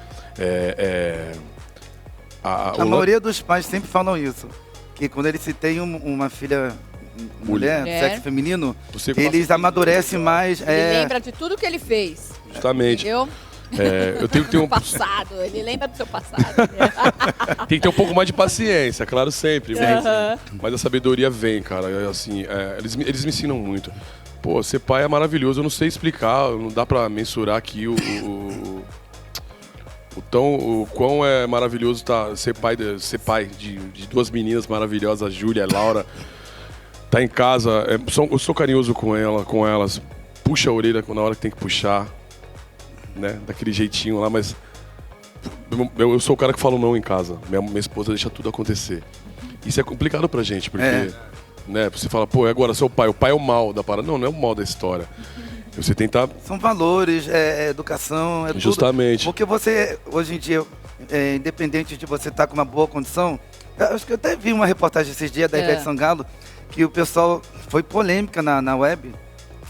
A maioria dos pais sempre falam isso. Que quando eles se tem uma filha mulher, sexo feminino, eles amadurecem mais. Ele lembra de tudo que ele fez. Justamente. Entendeu? Eu tenho que ter passado, ele lembra do seu passado. Tem que ter um pouco mais de paciência, claro, sempre. Mas a sabedoria vem, cara. Assim, eles me ensinam muito. Pô, ser pai é maravilhoso. Eu não sei explicar, não dá pra mensurar aqui O quão é maravilhoso ser pai de duas meninas maravilhosas, a Júlia e a Laura. Tá em casa, eu sou carinhoso com elas, puxa a orelha na hora que tem que puxar, né? Daquele jeitinho lá, mas eu sou o cara que fala não em casa. Minha esposa deixa tudo acontecer. Isso é complicado pra gente, porque né, você fala, pô, agora seu pai, o pai é o mal da parada. Não é o mal da história. Você tentar... São valores, educação, é Justamente. tudo. Porque você, hoje em dia, independente de você estar com uma boa condição, acho que eu até vi uma reportagem esses dias da Ivete Sangalo, que o pessoal foi polêmica na web,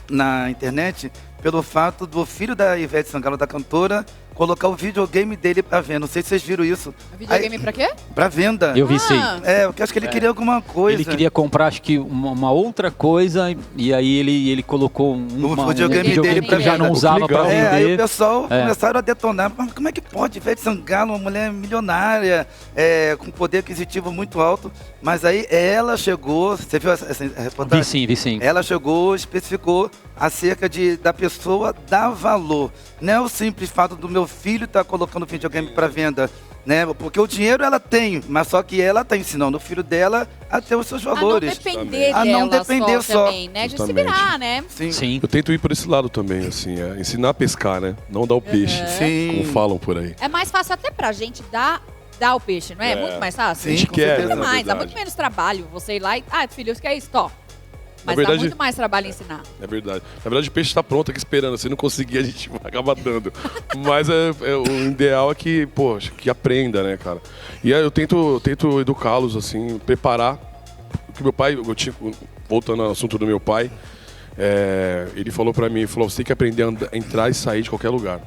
na internet, pelo fato do filho da Ivete Sangalo, da cantora, colocar o videogame dele pra venda. Não sei se vocês viram isso. Videogame pra quê? Pra venda. Eu vi sim. Porque acho que ele queria alguma coisa. Ele queria comprar, acho que, uma outra coisa, e aí ele colocou o videogame dele que já não usava pra vender. Aí o pessoal começaram a detonar. Mas como é que pode? Ivete Sangalo, uma mulher milionária, com poder aquisitivo muito alto. Mas aí ela chegou, você viu essa reportagem? Vi sim. Ela chegou, especificou acerca da pessoa dar valor. Não é o simples fato do meu filho estar colocando videogame para venda, né? Porque o dinheiro ela tem, mas só que ela está ensinando o filho dela a ter os seus valores. A não depender só também, né? De se virar, né? Sim. Eu tento ir por esse lado também, assim, ensinar a pescar, né? Não dar o peixe, como falam por aí. É mais fácil até pra gente dar o peixe, não é? Muito mais fácil? Sim, muito mais, dá muito menos trabalho você ir lá e... filho, você quer isso? Tó. Mas verdade, dá muito mais trabalho ensinar. É verdade. Na verdade, o peixe está pronto aqui esperando. Se não conseguir, a gente vai acabar dando. Mas o ideal é que, que aprenda, né, cara? E aí eu tento educá-los, assim, preparar. Porque meu pai, voltando ao assunto do meu pai, ele falou pra mim, você tem que aprender a entrar e sair de qualquer lugar.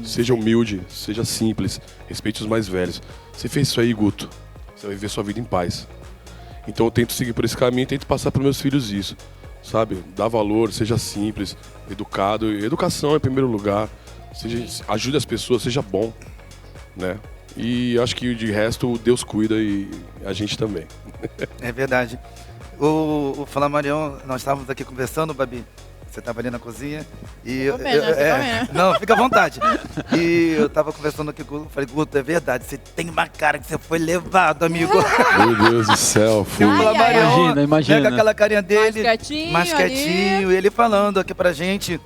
Seja humilde, seja simples, respeite os mais velhos. Você fez isso aí, Guto, você vai viver sua vida em paz. Então eu tento seguir por esse caminho e tento passar para meus filhos isso, sabe? Dá valor, seja simples, educado. Educação em primeiro lugar, ajude as pessoas, seja bom, né? E acho que de resto Deus cuida e a gente também. É verdade. O Flamarion, nós estávamos aqui conversando, Babi. Você estava ali na cozinha e não, fica à vontade. E eu estava conversando aqui com o Guto, falei, Guto, é verdade, você tem uma cara que você foi levado, amigo. Meu Deus do céu, fui. Imagina. Pega aquela carinha dele, mais quietinho, e ele falando aqui pra gente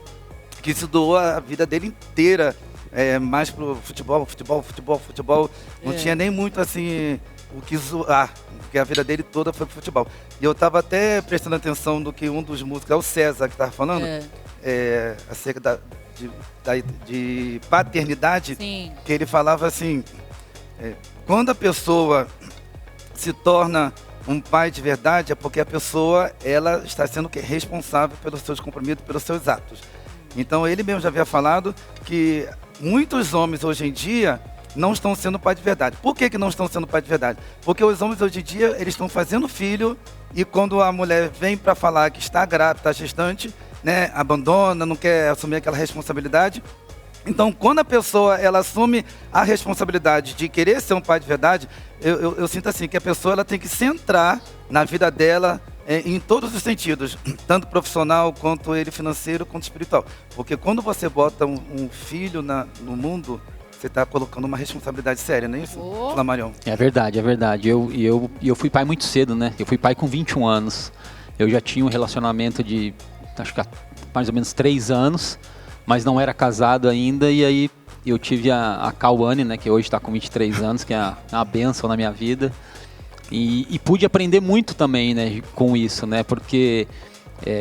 que se doou a vida dele inteira, mais pro futebol. Não tinha nem muito assim o que zoar, porque a vida dele toda foi pro futebol. E eu tava até prestando atenção no que um dos músicos, é o César que tava falando, acerca de paternidade. Sim. Que ele falava assim, quando a pessoa se torna um pai de verdade, é porque a pessoa ela está sendo responsável pelos seus compromissos, pelos seus atos. Então ele mesmo já havia falado que muitos homens hoje em dia não estão sendo pai de verdade. Por que não estão sendo pai de verdade? Porque os homens hoje em dia, eles estão fazendo filho e quando a mulher vem para falar que está grávida, está gestante, né, abandona, não quer assumir aquela responsabilidade. Então, quando a pessoa ela assume a responsabilidade de querer ser um pai de verdade, eu sinto assim, que a pessoa ela tem que centrar na vida dela em todos os sentidos, tanto profissional, quanto ele financeiro, quanto espiritual. Porque quando você bota um filho no mundo, você está colocando uma responsabilidade séria, não é isso, Flamarion? É verdade. Eu fui pai muito cedo, né? Eu fui pai com 21 anos. Eu já tinha um relacionamento de, acho que mais ou menos 3 anos, mas não era casado ainda. E aí eu tive a Cauane, né? Que hoje está com 23 anos, que é uma bênção na minha vida. E pude aprender muito também, né? Com isso, né? Porque,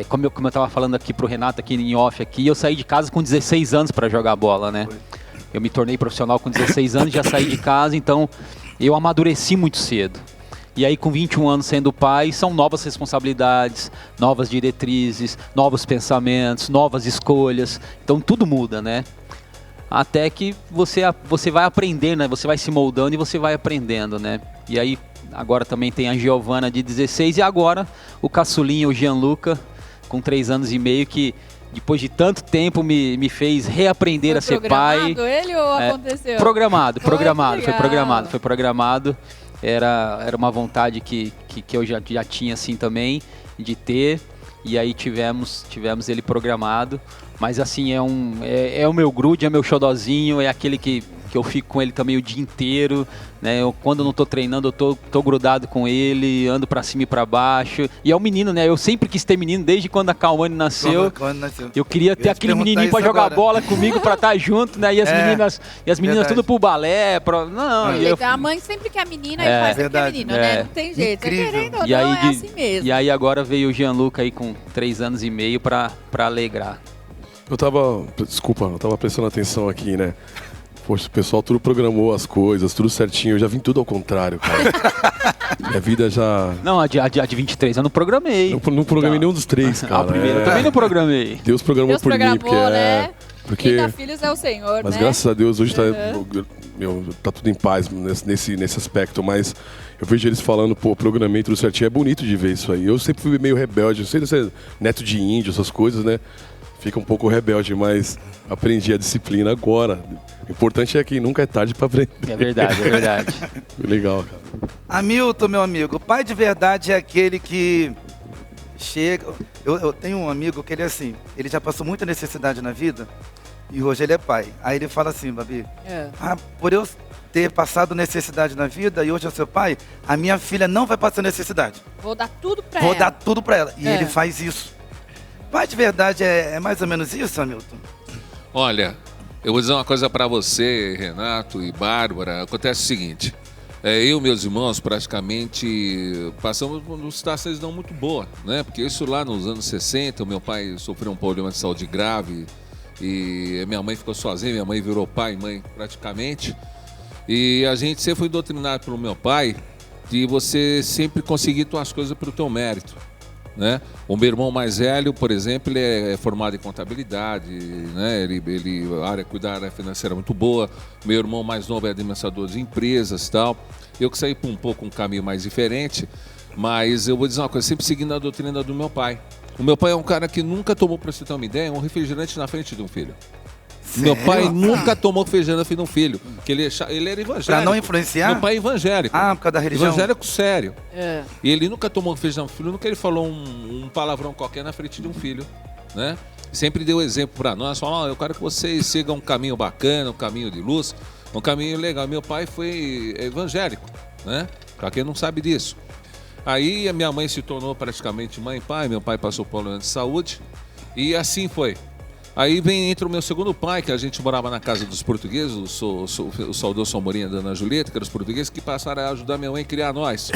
como eu estava falando aqui pro Renato, aqui em off, eu saí de casa com 16 anos para jogar bola, né? Eu me tornei profissional com 16 anos, já saí de casa, então eu amadureci muito cedo. E aí com 21 anos sendo pai, são novas responsabilidades, novas diretrizes, novos pensamentos, novas escolhas. Então tudo muda, né? Até que você vai aprender, né? Você vai se moldando e você vai aprendendo, né? E aí agora também tem a Giovana de 16 e agora o caçulinha, o Gianluca, com 3 anos e meio, que depois de tanto tempo me fez reaprender a ser pai. Foi programado ele ou aconteceu? Foi programado. Era uma vontade que eu já tinha assim também, de ter. E aí tivemos ele programado. Mas assim, é o meu grude, é meu xodozinho, é aquele que eu fico com ele também o dia inteiro, né? Quando eu não tô treinando, eu tô grudado com ele, ando pra cima e pra baixo. E é um menino, né? Eu sempre quis ter menino, desde quando a Cauane nasceu. Eu queria ter aquele menininho pra jogar bola comigo, pra estar junto, né? E as meninas tudo pro balé. A mãe sempre quer menina e faz sempre quer menino, né? Não tem jeito. Querendo ou não, é assim mesmo. E aí agora veio o Gianluca aí com 3 anos e meio pra alegrar. Eu tava prestando atenção aqui, né? Poxa, o pessoal tudo programou as coisas, tudo certinho. Eu já vim tudo ao contrário, cara. Minha vida já... Não, a de 23 eu não programei. Não programei nenhum dos 3, cara. A primeira eu também não programei. Deus programou por mim, porque né? Porque... Quem dá filhos é o Senhor, mas né? graças a Deus hoje tá tudo em paz nesse aspecto, mas eu vejo eles falando, pô, programei tudo certinho. É bonito de ver isso aí. Eu sempre fui meio rebelde, não sei se é neto de índio, essas coisas, né? Fica um pouco rebelde, mas aprendi a disciplina agora. O importante é que nunca é tarde para aprender. É verdade, é verdade. Legal, cara. Hamilton, meu amigo, pai de verdade é aquele que chega... Eu tenho um amigo que ele é assim, ele já passou muita necessidade na vida e hoje ele é pai. Aí ele fala assim, Babi, por eu ter passado necessidade na vida e hoje eu sou pai, a minha filha não vai passar necessidade. Vou dar tudo pra ela. Vou dar tudo pra ela. E ele faz isso. Pai de verdade é mais ou menos isso, Hamilton? Olha, eu vou dizer uma coisa para você, Renato e Bárbara. Acontece o seguinte, eu e meus irmãos praticamente passamos por uma situação não muito boa, né? Porque isso lá nos anos 60, o meu pai sofreu um problema de saúde grave e minha mãe ficou sozinha, minha mãe virou pai e mãe praticamente. E a gente sempre foi doutrinado pelo meu pai de você sempre conseguir tuas coisas pelo teu mérito. Né? O meu irmão mais velho, por exemplo, ele é formado em contabilidade, né? Cuida da área financeira muito boa. Meu irmão mais novo é administrador de empresas e tal. Eu que saí por um pouco um caminho mais diferente, mas eu vou dizer uma coisa, sempre seguindo a doutrina do meu pai. O meu pai é um cara que nunca tomou, para você ter uma ideia, um refrigerante na frente de um filho. Meu pai nunca tomou refrigerante de um filho, porque ele era evangélico. Pra não influenciar? Meu pai é evangélico. Ah, por causa da religião? Evangélico sério. E ele nunca tomou refrigerante de um filho, nunca ele falou um palavrão qualquer na frente de um filho, né? Sempre deu exemplo para nós, falou, eu quero que vocês sigam um caminho bacana, um caminho de luz, um caminho legal. Meu pai foi evangélico, né? Pra quem não sabe disso. Aí a minha mãe se tornou praticamente mãe e pai, meu pai passou por problema de saúde, e assim foi. Aí entra o meu segundo pai, que a gente morava na casa dos portugueses, o saudoso Somorinha da Ana Julieta, que eram os portugueses, que passaram a ajudar minha mãe a criar nós.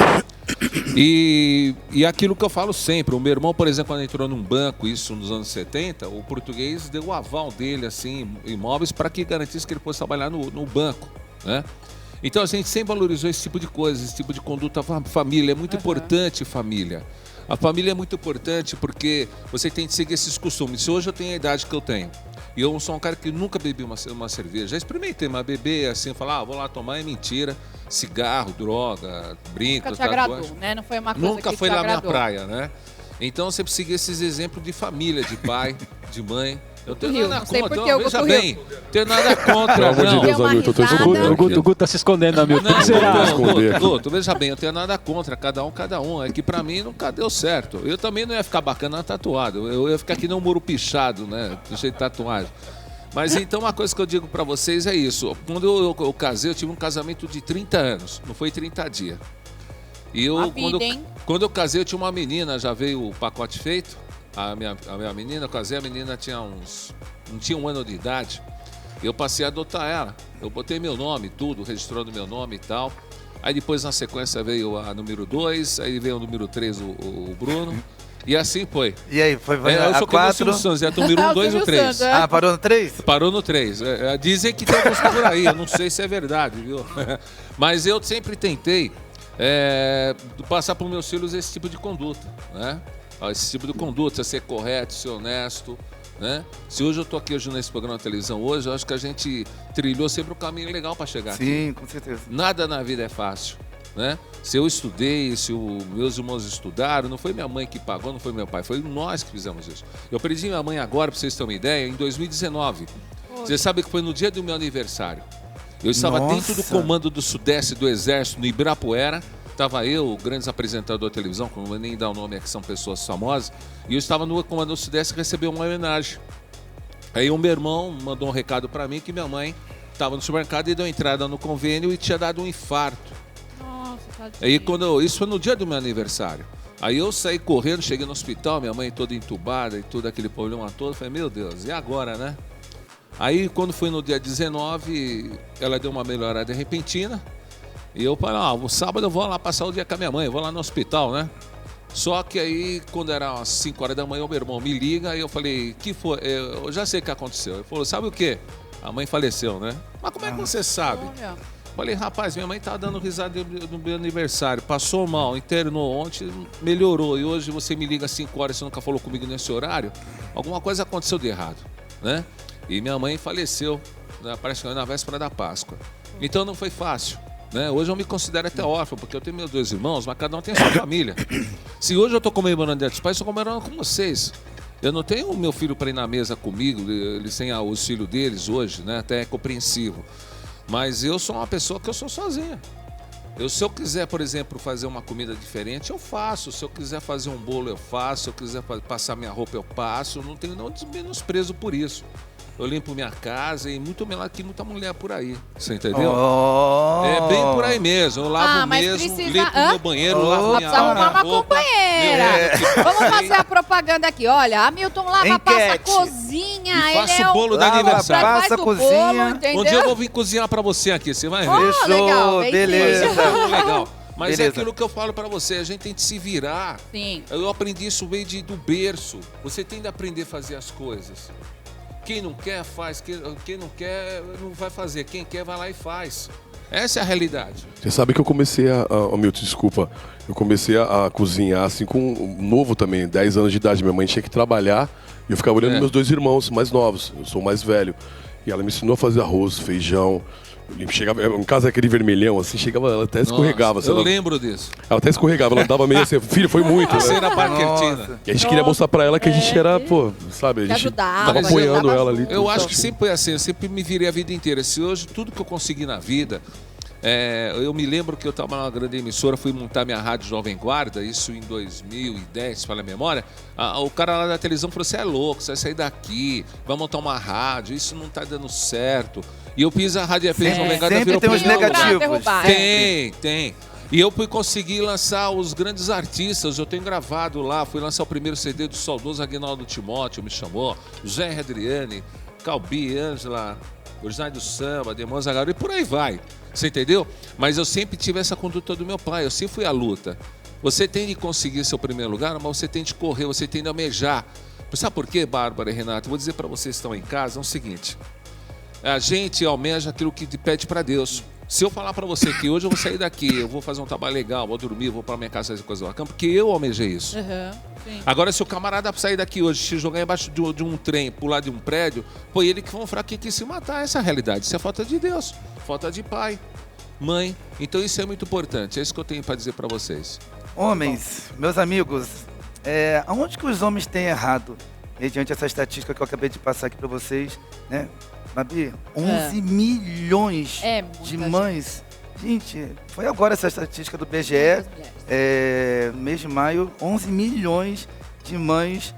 E aquilo que eu falo sempre, o meu irmão, por exemplo, quando entrou num banco, isso nos anos 70, o português deu o aval dele, assim, imóveis, para que garantisse que ele fosse trabalhar no banco, né? Então a gente sempre valorizou esse tipo de coisa, esse tipo de conduta. Família, é muito importante, família. A família é muito importante porque você tem que seguir esses costumes. Se hoje eu tenho a idade que eu tenho, e eu sou um cara que nunca bebi uma cerveja, já experimentei, mas beber assim, falar, vou lá tomar, é mentira. Cigarro, droga, brinco, nunca te agradou, né? Não foi uma coisa nunca que foi te na agradou. minha praia, né? Então eu sempre segui esses exemplos de família, de pai, de mãe. Eu tenho nada contra, não, veja bem, tenho nada contra, pelo amor de Deus, Hamilton, eu tô escondendo. O Guto tá se escondendo, Hamilton. Não, Guto, veja bem, eu tenho nada contra, cada um. É que pra mim nunca deu certo. Eu também não ia ficar bacana tatuado, eu ia ficar aqui no muro pichado, né, do jeito de tatuagem. Mas então uma coisa que eu digo pra vocês é isso. Quando eu casei, eu tive um casamento de 30 anos, não foi 30 dias. E quando eu casei, eu tinha uma menina, já veio o pacote feito. A minha menina, eu casei, a menina não tinha um ano de idade. Eu passei a adotar ela. Eu botei meu nome, tudo, registrando meu nome e tal. Aí depois na sequência veio a número 2, aí veio o número 3, o Bruno. E assim foi. E aí, foi eu sou como o Silvio Santos, é o número 1, 2 ou 3. Ah, parou no 3? Parou no 3. Dizem que tem alguns por aí, eu não sei se é verdade, viu? Mas eu sempre tentei passar para os meus filhos esse tipo de conduta, né? Esse tipo de conduta, ser correto, ser honesto, né? Se hoje eu estou aqui hoje nesse programa de televisão hoje, eu acho que a gente trilhou sempre um caminho legal para chegar aqui. Sim, com certeza. Nada na vida é fácil, né? Se eu estudei, se meus irmãos estudaram, não foi minha mãe que pagou, não foi meu pai, foi nós que fizemos isso. Eu perdi minha mãe agora, para vocês terem uma ideia, em 2019. Você sabe que foi no dia do meu aniversário. Eu estava dentro do comando do Sudeste do Exército, no Ibirapuera. Estava eu, grandes apresentador da televisão, que não vou nem dar o nome aqui, são pessoas famosas, e eu estava no comando do Sudeste e recebi uma homenagem. Aí o meu irmão mandou um recado para mim que minha mãe estava no supermercado e deu entrada no convênio e tinha dado um infarto. Nossa, tadinho. Aí isso foi no dia do meu aniversário. Aí eu saí correndo, cheguei no hospital, minha mãe toda entubada e todo aquele problema todo. Falei, meu Deus, e agora, né? Aí quando foi no dia 19, ela deu uma melhorada repentina. E eu falei, no sábado eu vou lá passar o dia com a minha mãe, eu vou lá no hospital, né? Só que aí, quando era umas 5 horas da manhã, o meu irmão me liga e eu falei, que foi? Eu já sei o que aconteceu. Ele falou, sabe o quê? A mãe faleceu, né? Mas como é que você sabe? Olha. Falei, rapaz, minha mãe tá dando risada no meu aniversário. Passou mal, internou ontem, melhorou. E hoje você me liga às 5 horas e você nunca falou comigo nesse horário? Alguma coisa aconteceu de errado, né? E minha mãe faleceu, né? Parece que na véspera da Páscoa. Então não foi fácil. Né? Hoje eu me considero até órfão, porque eu tenho meus 2 irmãos, mas cada um tem a sua família. Se hoje eu estou comemorando Dia dos Pais, estou comemorando com vocês. Eu não tenho o meu filho para ir na mesa comigo, eles têm o auxílio deles hoje, né? Até é compreensivo. Mas eu sou uma pessoa que eu sou sozinha. Se eu quiser, por exemplo, fazer uma comida diferente, eu faço. Se eu quiser fazer um bolo, eu faço. Se eu quiser passar minha roupa, eu passo. Eu não tenho nenhum menosprezo por isso. Eu limpo minha casa e muito melhor que muita mulher por aí. Você entendeu? Oh. É bem por aí mesmo. Eu lavo mesmo, limpo meu banheiro, lavo minha roupa. Precisa arrumar uma companheira. Vamos fazer a propaganda aqui. Olha, Hamilton lava, passa a cozinha. E faço o bolo do aniversário. Passa a cozinha. Um dia eu vou vir cozinhar pra você aqui, você vai ver. Fechou, legal, beleza. Legal. Mas beleza. É aquilo que eu falo pra você, a gente tem que se virar. Sim. Eu aprendi isso meio do berço. Você tem de aprender a fazer as coisas. Quem não quer, faz. Quem não quer, não vai fazer. Quem quer, vai lá e faz. Essa é a realidade. Você sabe que eu comecei Milton, desculpa. Eu comecei a cozinhar assim com novo também, 10 anos de idade. Minha mãe tinha que trabalhar e eu ficava olhando meus 2 irmãos mais novos. Eu sou o mais velho. E ela me ensinou a fazer arroz, feijão. Chegava, em casa aquele vermelhão, assim, chegava, ela até escorregava. Nossa, eu lembro disso. Ela até escorregava, ela dava meio assim, filho, foi muito. Você era Parkertina. E a gente queria mostrar pra ela que a gente era, pô, sabe, a gente tava apoiando ela ali. Eu acho que sempre foi assim, eu sempre me virei a vida inteira. Se hoje tudo que eu consegui na vida, eu me lembro que eu estava numa grande emissora, fui montar minha rádio Jovem Guarda, isso em 2010, pela memória. O cara lá da televisão falou, você é louco, você vai sair daqui, vai montar uma rádio, isso não tá dando certo. E eu fiz a Rádio FM Jovem Guarda, sempre tem uns negativos. Tem. E eu fui conseguir lançar os grandes artistas, eu tenho gravado lá, fui lançar o primeiro CD do saudoso Aguinaldo Timóteo, me chamou, José Adriane, Calbi, Ângela, Originais do Samba, Demônios Zagaro, e por aí vai. Você entendeu? Mas eu sempre tive essa conduta do meu pai, eu sempre fui à luta. Você tem de conseguir seu primeiro lugar, mas você tem de correr, você tem de almejar. Sabe por quê, Bárbara e Renato? Vou dizer para vocês que estão em casa, é o seguinte. A gente almeja aquilo que pede para Deus. Se eu falar para você que hoje eu vou sair daqui, eu vou fazer um trabalho legal, vou dormir, vou para minha casa fazer coisa bacana, porque eu almejei isso. Agora, se o camarada sair daqui hoje, se jogar embaixo de um trem, pular de um prédio, foi ele que foi um fraco que quis se matar. Essa é a realidade. Isso é falta de Deus, falta de pai, mãe. Então isso é muito importante. É isso que eu tenho para dizer para vocês. Homens, meus amigos, aonde que os homens têm errado? Mediante essa estatística que eu acabei de passar aqui para vocês, né? Babi, 11 milhões de mães. Gente, foi agora essa estatística do BGE, no mês de maio, 11 milhões de mães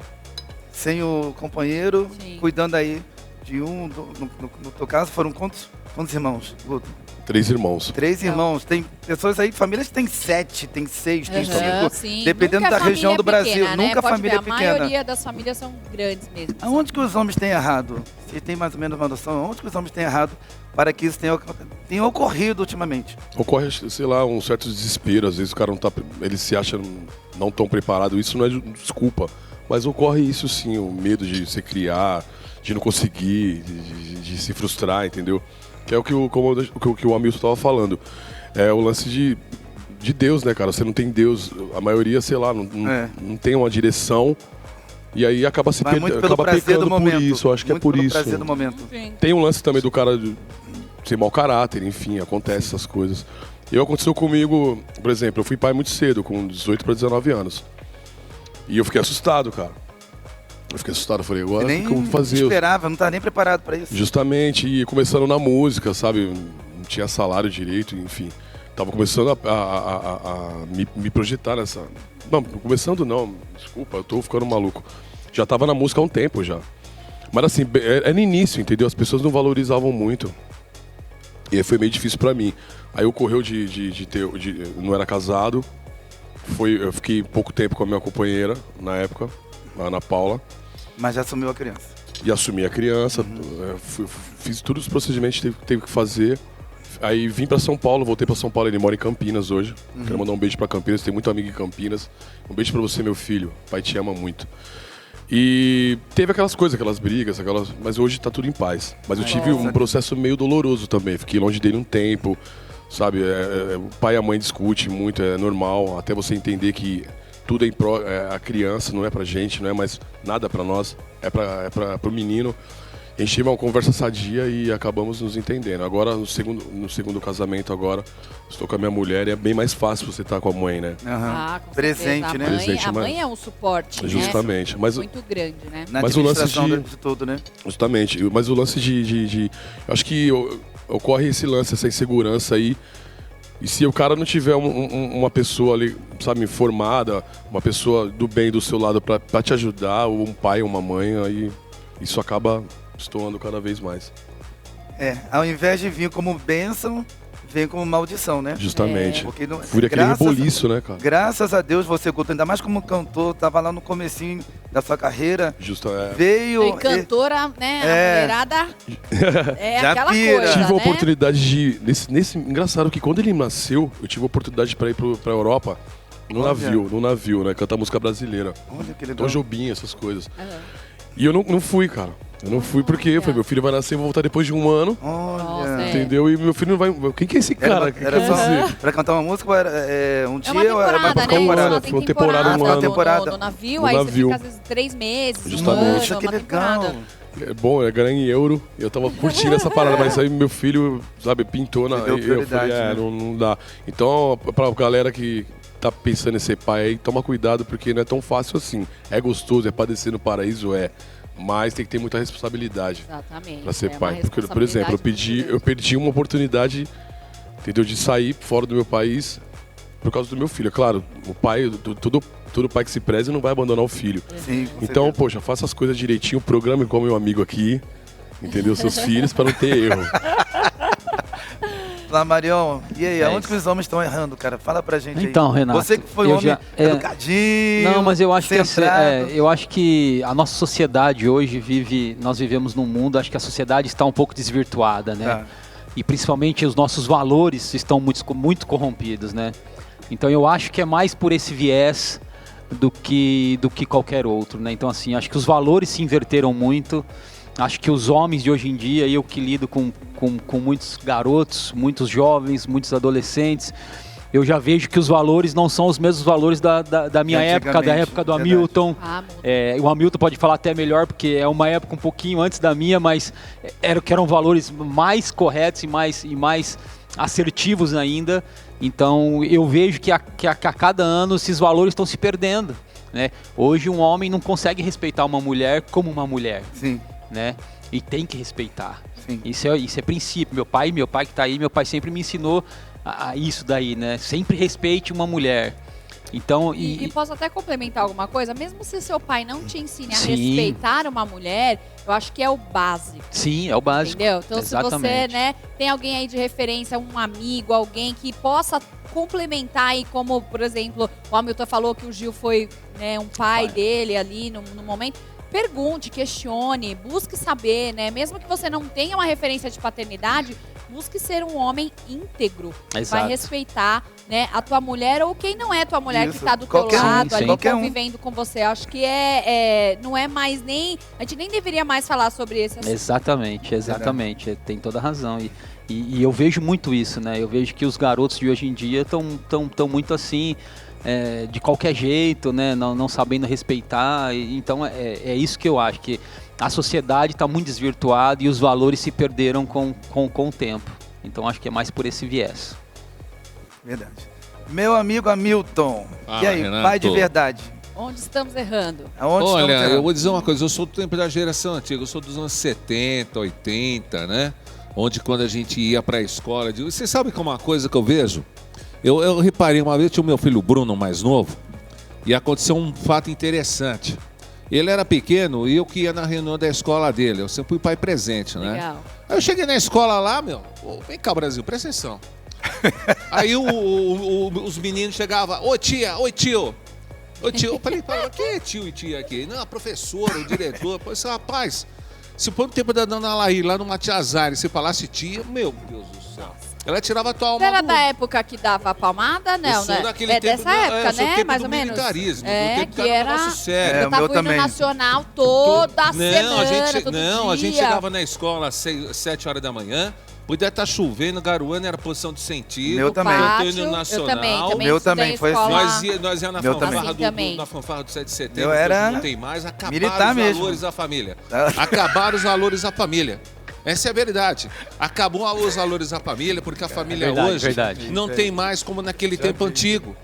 sem o companheiro, cuidando aí de um, no teu caso, foram quantos irmãos, Guto? 3 irmãos. 3 irmãos. Tem pessoas aí, famílias que tem 7, tem 6, tem 5, sim. dependendo da região do Brasil. Pequena, Nunca né? família ver, pequena. A maioria das famílias são grandes mesmo. Aonde que os homens têm errado? Você tem mais ou menos uma noção? Aonde que os homens têm errado para que isso tenha ocorrido ultimamente? Ocorre, sei lá, um certo desespero. Às vezes o cara não tá, ele se acha não tão preparado. Isso não é desculpa. Mas ocorre isso sim, o medo de se criar, de não conseguir, de se frustrar, entendeu? Que é o que o Hamilton estava falando. É o lance de Deus, né, cara? Você não tem Deus. A maioria, sei lá, não tem uma direção. E aí acaba se acaba pecando por isso. Eu acho que é por isso. Prazer do momento. Tem um lance também do cara ser mau caráter, enfim, acontece essas coisas. Aconteceu comigo, por exemplo, eu fui pai muito cedo, com 18 para 19 anos. E eu fiquei assustado, cara. Eu fiquei assustado, falei, agora o que eu vou fazer? Nem esperava, não estava nem preparado para isso. Justamente, e começando na música, sabe? Não tinha salário direito, enfim. Tava começando a me projetar nessa... Não, começando não, desculpa, eu tô ficando maluco. Já tava na música há um tempo já. Mas assim, é no início, entendeu? As pessoas não valorizavam muito. E aí foi meio difícil pra mim. Aí ocorreu não era casado. Eu fiquei pouco tempo com a minha companheira, na época, a Ana Paula. Mas já assumiu a criança. E assumi a criança, fiz todos os procedimentos que teve que fazer. Aí vim pra São Paulo, voltei pra São Paulo, ele mora em Campinas hoje. Quero mandar um beijo pra Campinas, tem muito amigo em Campinas. Um beijo pra você, meu filho, o pai te ama muito. E teve aquelas coisas, aquelas brigas, mas hoje tá tudo em paz. Mas eu tive um processo meio doloroso também, fiquei longe dele um tempo, sabe? O pai e a mãe discutem muito, é normal, até você entender que tudo a criança, não é pra gente, não é mais nada pra nós, é pro menino. A gente teve uma conversa sadia e acabamos nos entendendo. Agora, no segundo casamento, estou com a minha mulher e é bem mais fácil você estar com a mãe, né? Com presente, né? A mãe é um suporte, justamente, né? Mas, muito grande, né? Mas o lance de tudo, né? Justamente, mas o lance acho que ocorre esse lance, essa insegurança aí. E se o cara não tiver uma pessoa ali, sabe, informada, uma pessoa do bem do seu lado pra te ajudar, ou um pai, uma mãe, aí isso acaba estourando cada vez mais. Ao invés de vir como bênção, vem como maldição, né? Justamente. Porque não, Fúria aquele reboliço, né, cara? Graças a Deus você, Guto, ainda mais como cantor, tava lá no comecinho da sua carreira. Veio... E cantora, né? A mulherada já aquela pira. coisa, tive a né? oportunidade de... Engraçado que quando ele nasceu, eu tive a oportunidade para ir pra Europa no navio, né? Cantar música brasileira. Olha que legal. Tom Jobim, essas coisas. E eu não fui, cara. Eu não fui porque eu falei, meu filho vai nascer, eu vou voltar depois de um ano. Olha. Entendeu? E meu filho não vai... Quem que é esse cara? Era só pra cantar uma música ou era um dia? Ou era uma temporada, Foi uma temporada, no navio, aí você fica às vezes 3 meses, justamente. Um ano, que legal. É bom, é ganhar em euro. Eu tava curtindo essa parada, mas aí meu filho, sabe, pintou na... Eu falei, não dá. Então, pra galera que tá pensando em ser pai aí, toma cuidado, porque não é tão fácil assim. É gostoso, é padecer no paraíso, mas tem que ter muita responsabilidade. Exatamente. Pra ser pai. Porque, por exemplo, eu perdi uma oportunidade, entendeu, de sair fora do meu país por causa do meu filho. É claro, o pai, todo pai que se preze não vai abandonar o filho. Sim, então, poxa, faça as coisas direitinho, programe com o meu amigo aqui, entendeu? Seus filhos, para não ter erro. Lá, Marion, e aí, aonde que os homens estão errando, cara? Fala pra gente então, aí. Renato, você que foi um homem educadinho, não, mas eu acho eu acho que a nossa sociedade hoje nós vivemos num mundo, acho que a sociedade está um pouco desvirtuada, né? E principalmente os nossos valores estão muito corrompidos, né? Então eu acho que é mais por esse viés do que qualquer outro, né? Então assim, acho que os valores se inverteram muito. Acho que os homens de hoje em dia, eu que lido com muitos garotos, muitos jovens, muitos adolescentes, eu já vejo que os valores não são os mesmos valores da minha época, da época do Hamilton. O Hamilton pode falar até melhor, porque é uma época um pouquinho antes da minha, mas eram valores mais corretos e mais assertivos ainda. Então eu vejo que a cada ano esses valores estão se perdendo, né? Hoje um homem não consegue respeitar uma mulher como uma mulher. Sim. Né? E tem que respeitar. Sim. Isso é princípio. Meu pai que tá aí, meu pai sempre me ensinou a isso daí, né? Sempre respeite uma mulher. Então, e posso até complementar alguma coisa? Mesmo se seu pai não te ensine a respeitar uma mulher, eu acho que é o básico. Sim, é o básico. Entendeu? Então, se você, né, tem alguém aí de referência, um amigo, alguém que possa complementar aí, como, por exemplo, o Hamilton falou que o Gil foi, né, um pai dele ali no momento. Pergunte, questione, busque saber, né? Mesmo que você não tenha uma referência de paternidade, busque ser um homem íntegro. Exato. Vai respeitar, né, a tua mulher ou quem não é tua mulher que está do teu Qualquer lado, ali convivendo com você. Acho que não é mais nem... A gente nem deveria mais falar sobre esse assunto. Exatamente. Tem toda a razão. E eu vejo muito isso, né? Eu vejo que os garotos de hoje em dia estão muito assim... de qualquer jeito, né? Não sabendo respeitar. Então é isso que eu acho, que a sociedade está muito desvirtuada e os valores se perderam com o tempo. Então acho que é mais por esse viés. Verdade. Meu amigo Hamilton, e aí, Renato, pai de verdade? Onde estamos errando? Olha, eu vou dizer uma coisa, eu sou do tempo da geração antiga, eu sou dos anos 70, 80, né? Onde quando a gente ia para a escola, você sabe que é uma coisa que eu vejo? Eu reparei uma vez, tinha o meu filho Bruno mais novo, e aconteceu um fato interessante. Ele era pequeno e eu que ia na reunião da escola dele. Eu sempre fui pai presente, né? Legal. Aí eu cheguei na escola lá, vem cá, Brasil, presta atenção. Aí os meninos chegavam, ô tia, oi tio. Ô tio, eu falei, quem é tio e tia aqui? Não, a professora, o diretor. Eu falei, rapaz, se for no tempo da dona Laí, lá no Matiazari, se falasse tia, meu Deus do céu. Ela tirava a tua alma. Você era da época que dava palmada? Não, né? É dessa época, né? Mais ou menos. Que era sério. Eu tava indo nacional toda semana, a gente chegava na escola às 7 horas da manhã. Podia estar chovendo, garoando, era posição de incentivo. Meu também. Eu também. Meu também foi assim. Nós íamos na fanfarra do 7 de setembro. Eu era não tem mais. Acabaram militar os valores da família. Acabaram os valores da família. Essa é a verdade. Acabou os valores da família, porque a família hoje não tem mais como naquele tempo antigo.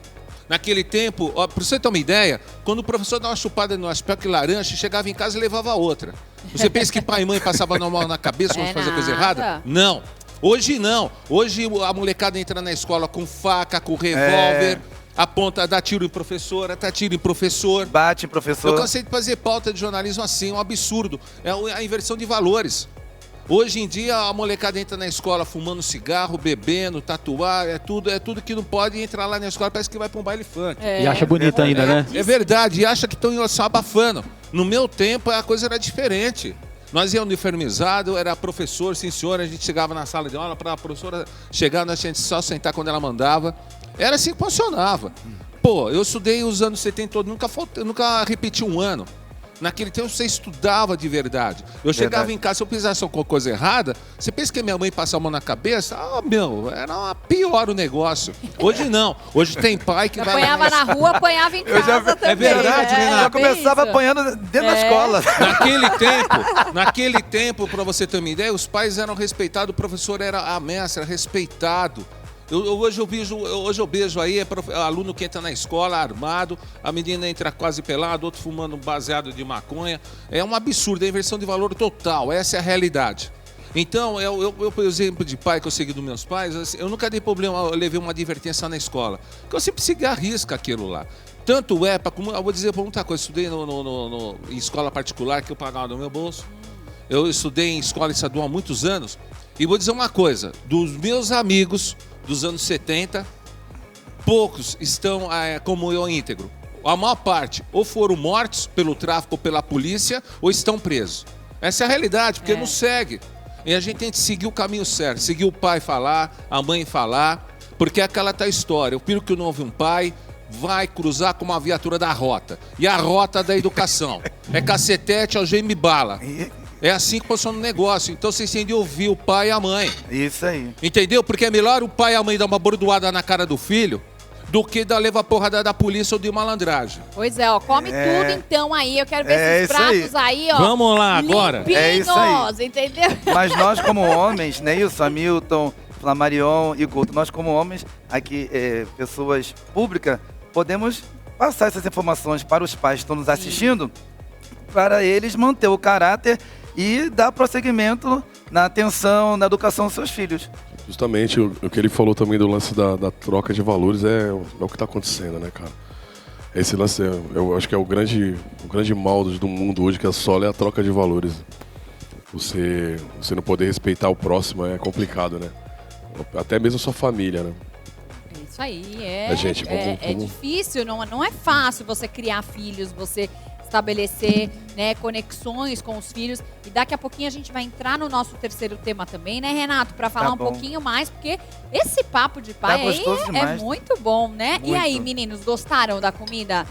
Naquele tempo, ó, pra você ter uma ideia, quando o professor dava uma chupada no aspecto laranja, chegava em casa e levava outra. Você pensa que pai e mãe passavam a mão na cabeça quando fazia coisa errada? Não. Hoje não. Hoje a molecada entra na escola com faca, com revólver, aponta, dá tiro em professora, dá tiro em professor. Bate em professor. Eu cansei de fazer pauta de jornalismo assim, um absurdo. É a inversão de valores. Hoje em dia a molecada entra na escola fumando cigarro, bebendo, tatuar, é tudo que não pode entrar lá na escola, parece que vai para um baile funk. E acha bonito ainda, né? É verdade, e acha que estão só abafando. No meu tempo a coisa era diferente. Nós íamos uniformizado, era professor, sim senhor, a gente chegava na sala de aula, para a professora chegar, nós tínhamos só sentar quando ela mandava. Era assim que funcionava. Pô, eu estudei os anos 70 todos, nunca repeti um ano. Naquele tempo você estudava de verdade. Eu chegava em casa, se eu fizesse alguma coisa errada, você pensa que minha mãe passava a mão na cabeça? Era pior o negócio. Hoje não. Hoje tem pai que vai... Apanhava na rua, apanhava em casa também. É verdade, Renato. Eu começava apanhando dentro da escola. Naquele tempo, para você ter uma ideia, os pais eram respeitados, o professor era a mestra, respeitado. Hoje eu vejo aí aluno que entra na escola armado, a menina entra quase pelada, outro fumando baseado de maconha. É um absurdo, é inversão de valor total, essa é a realidade. Então, eu por exemplo, de pai que eu segui dos meus pais, assim, eu nunca dei problema, eu levei uma advertência na escola, porque eu sempre segui a risca aquilo lá. Tanto como eu vou dizer por muita coisa, estudei em escola particular que eu pagava do meu bolso, eu estudei em escola estadual há muitos anos, e vou dizer uma coisa, dos meus amigos dos anos 70, poucos estão como eu íntegro. A maior parte ou foram mortos pelo tráfico ou pela polícia ou estão presos. Essa é a realidade, porque não segue. E a gente tem que seguir o caminho certo, seguir o pai falar, a mãe falar, porque é aquela tal história. O filho que não ouve um pai vai cruzar com uma viatura da rota. E a rota da educação é cacetete, algema e bala. É assim que funciona o negócio. Então vocês têm de ouvir o pai e a mãe. Isso aí. Entendeu? Porque é melhor o pai e a mãe dar uma bordoada na cara do filho do que levar porrada da polícia ou de malandragem. Pois é, ó. Come tudo então aí. Eu quero ver esses pratos aí, ó. Vamos lá agora. É isso aí. Entendeu? Mas nós como homens, né, isso, Hamilton, Flamarion e Guto, nós como homens, aqui, pessoas públicas, podemos passar essas informações para os pais que estão nos assistindo, para eles manter o caráter e dar prosseguimento na atenção, na educação dos seus filhos. Justamente, o que ele falou também do lance da troca de valores é o que está acontecendo, né, cara? Esse lance, eu acho que é o grande mal do mundo hoje, que é a troca de valores. Você não poder respeitar o próximo é complicado, né? Até mesmo a sua família, né? Isso aí, gente, é difícil, não é fácil você criar filhos, você estabelecer, né, conexões com os filhos. E daqui a pouquinho a gente vai entrar no nosso terceiro tema também, né, Renato? Para falar um pouquinho mais, porque esse papo de pai aí é muito bom, né? Muito. E aí, meninos, gostaram da comida?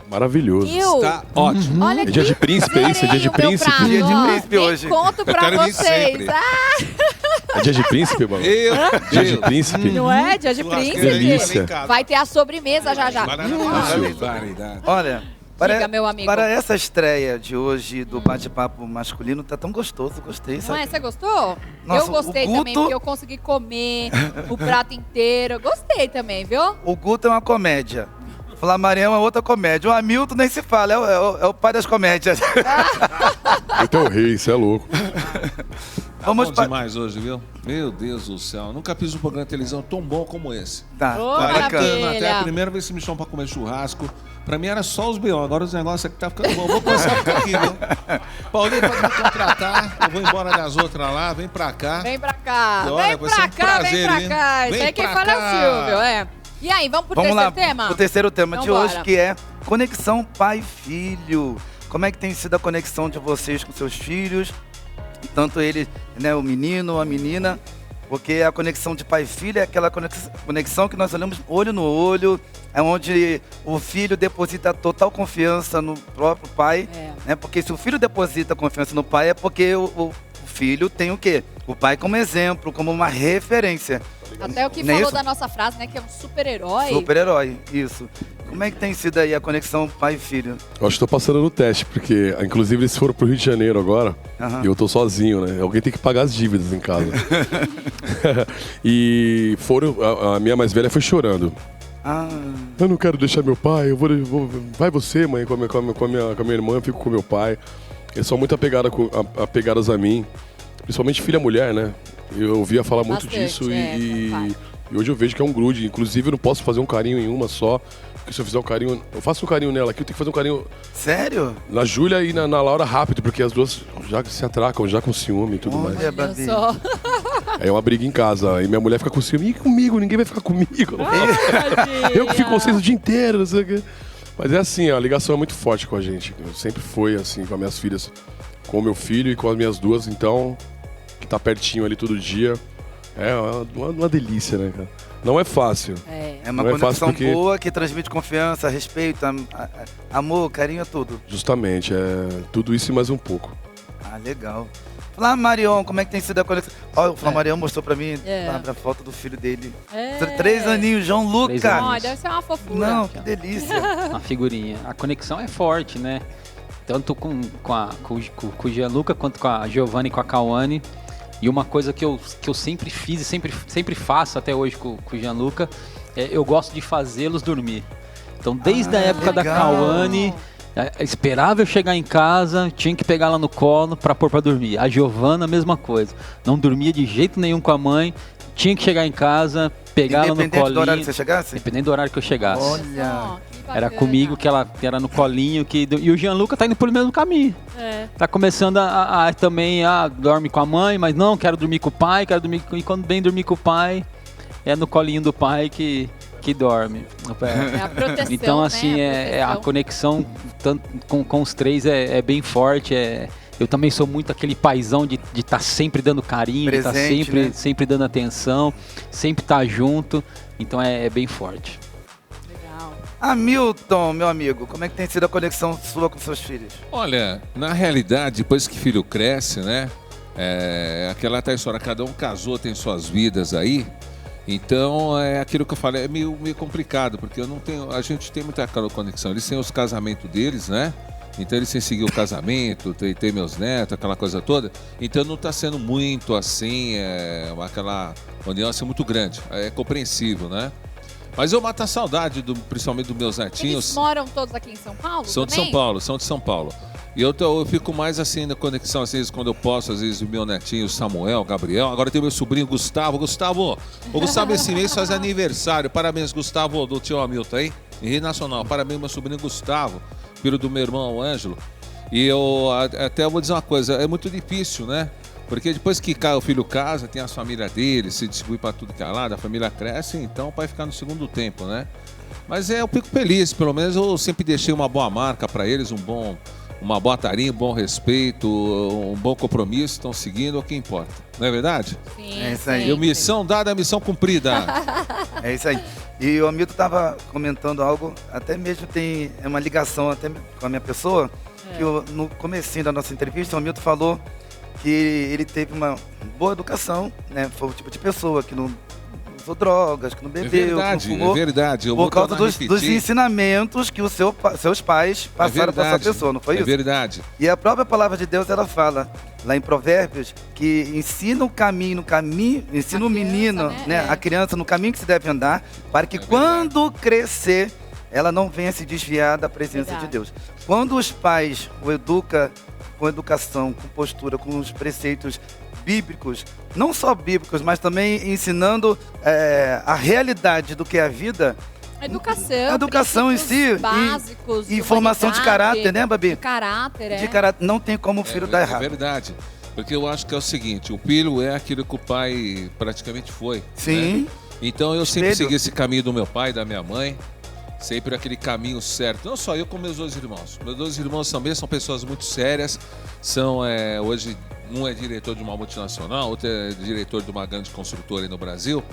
Maravilhoso. Está ótimo. Olha é dia de príncipe, é isso? É dia de príncipe? Dia de príncipe hoje. Conto pra vocês. É dia de príncipe, mano? Dia de príncipe. Não é? Dia de príncipe. Delícia. Vai ter a sobremesa já. Olha, diga, meu amigo. Para essa estreia de hoje do bate-papo masculino, tá tão gostoso, gostei. Não é? Você gostou? Nossa, eu gostei também, porque eu consegui comer o prato inteiro. Gostei também, viu? O Guto é uma comédia. O Flamarião é outra comédia. O Hamilton nem se fala, é o pai das comédias. Então, rei, isso é louco. Vamos bom demais hoje, viu? Meu Deus do céu. Nunca fiz um programa de televisão tão bom como esse. Tá, Ô, tá bacana. maravilha. Até a primeira vez que me chamam pra comer churrasco. Pra mim era só os B.O. Agora os negócios aqui tá ficando bom. Vou começar a ficar aqui, viu? Paulinho, pode me contratar. Eu vou embora das outras lá. Vem pra cá. Vem pra cá, Olha, vem vai ser pra um cá, prazer, vem hein? pra cá. Isso Vem aí quem pra fala é o cá. Silvio, é. E aí, vamos pro Vamos terceiro lá, tema? o terceiro tema Então de hoje, bora. que é conexão pai-filho. Como é que tem sido a conexão de vocês com seus filhos? Tanto ele, né, o menino, a menina, porque a conexão de pai e filho é aquela conexão que nós olhamos olho no olho, é onde o filho deposita total confiança no próprio pai, né? Porque se o filho deposita confiança no pai é porque o filho tem o quê? O pai como exemplo, como uma referência. Até o que Não é falou isso? da nossa frase, né? Que é um super-herói. Super-herói, isso. Como é que tem sido aí a conexão pai e filho? Eu acho que tô passando no teste, porque inclusive eles foram pro Rio de Janeiro agora Aham. e eu tô sozinho, né? Alguém tem que pagar as dívidas em casa. E foram, a minha mais velha foi chorando. Ah, Eu não quero deixar meu pai, vai você, mãe, com a minha irmã, eu fico com meu pai. Eles são muito apegadas a mim, principalmente filha mulher, né? Eu ouvia falar muito Bastante, disso claro. e hoje eu vejo que é um grude. Inclusive eu não posso fazer um carinho em uma só, porque se eu fizer um carinho, eu faço um carinho nela aqui, eu tenho que fazer um carinho sério? na Júlia e na Laura rápido, porque as duas já se atracam, já com ciúme e tudo mais. Olha, Eu Babi. só. Aí é uma briga em casa, aí minha mulher fica com ciúme, e comigo, ninguém vai ficar comigo. Eu que fico com vocês o dia inteiro, não sei o quê. Mas é assim, a ligação é muito forte com a gente. Sempre foi assim com as minhas filhas, com o meu filho e com as minhas duas, então, que tá pertinho ali todo dia. É uma delícia, né, cara? Não é fácil. É uma Não é fácil conexão porque- boa que transmite confiança, respeito, amor, carinho, tudo. Justamente, é tudo isso e mais um pouco. Ah, legal. Flamarion, como é que tem sido a conexão? Ó, o Flamarion mostrou pra mim a foto do filho dele. 3 aninhos, João 3 Lucas. aninhos. Olha, deve ser uma fofura. Não, que delícia. Uma figurinha. A conexão é forte, né? Tanto com o Gianluca quanto com a Giovanna e com a Cauane. E uma coisa que eu sempre fiz e sempre faço até hoje com o Gianluca, eu gosto de fazê-los dormir. Então, desde a época da legal. Cauane, esperava eu chegar em casa, tinha que pegar ela no colo pra pôr pra dormir. A Giovanna, a mesma coisa. Não dormia de jeito nenhum com a mãe, tinha que chegar em casa, pegar ela no Independente colinho. do horário que você chegasse? Dependendo do horário que eu chegasse. Olha. Era comigo que ela era no colinho. E o Gianluca tá indo pelo mesmo caminho. Tá começando também dorme com a mãe, mas não, quero dormir com o pai, e quando vem dormir com o pai, é no colinho do pai que dorme. É a proteção, Então, assim, né? a conexão tanto com os três é bem forte. Eu também sou muito aquele paizão de estar sempre dando carinho, de estar Presente, né? sempre dando atenção, sempre estar junto. Então é bem forte. Legal. Hamilton, meu amigo, como é que tem sido a conexão sua com seus filhos? Olha, na realidade, depois que filho cresce, né? Aquela tá história, cada um casou, tem suas vidas aí. Então, é aquilo que eu falei, é meio complicado, porque a gente tem muita conexão. Eles têm os casamentos deles, né? Então eles têm que seguir o casamento, tem meus netos, aquela coisa toda. Então não está sendo muito assim, aquela união assim muito grande. É compreensível, né? Mas eu mato a saudade, principalmente dos meus netinhos. Eles moram todos aqui em São Paulo? São de também? São de São Paulo. E eu fico mais assim na conexão, às vezes, quando eu posso, às vezes, o meu netinho, Samuel, Gabriel. Agora tem o meu sobrinho, Gustavo. O Gustavo esse mês faz aniversário. Parabéns, Gustavo, do tio Hamilton aí, em Rio Nacional. Parabéns, meu sobrinho Gustavo, filho do meu irmão, Ângelo. E eu até vou dizer uma coisa, é muito difícil, né? Porque depois que o filho casa, tem a família dele, se distribui para tudo que é lá, a família cresce, então o pai fica no segundo tempo, né? Mas eu fico feliz, pelo menos eu sempre deixei uma boa marca para eles, uma boa tarinha, um bom respeito, um bom compromisso, estão seguindo, é o que importa. Não é verdade? Sim, É isso aí. E missão dada, missão cumprida. É isso aí. E o Hamilton estava comentando algo, até mesmo tem uma ligação até com a minha pessoa, que no comecinho da nossa entrevista, o Hamilton falou que ele teve uma boa educação, né? Foi o tipo de pessoa que não usou drogas, que não bebeu, que não fumou. É verdade. Eu Por vou causa tornar a dos repetir. ensinamentos que seus pais passaram para sua pessoa, não foi isso? É verdade. E a própria palavra de Deus, ela fala, lá em Provérbios, que ensina ensina o menino, né, a criança no caminho que se deve andar, para que quando crescer, ela não venha se desviar da presença de Deus. Quando os pais o educam com educação, com postura, com os preceitos bíblicos, não só bíblicos, mas também ensinando a realidade do que é a vida. A educação em si. Básicos. E formação de caráter, né, Babi? De caráter, De caráter. Não tem como o filho dar errado. É verdade. Porque eu acho que é o seguinte, o filho é aquilo que o pai praticamente foi. Sim. Né? Então eu sempre segui esse caminho do meu pai e da minha mãe. Sempre aquele caminho certo. Não só eu, como meus 2 irmãos. Meus 2 irmãos também são pessoas muito sérias. São, hoje, um é diretor de uma multinacional, outro é diretor de uma grande construtora aí no Brasil.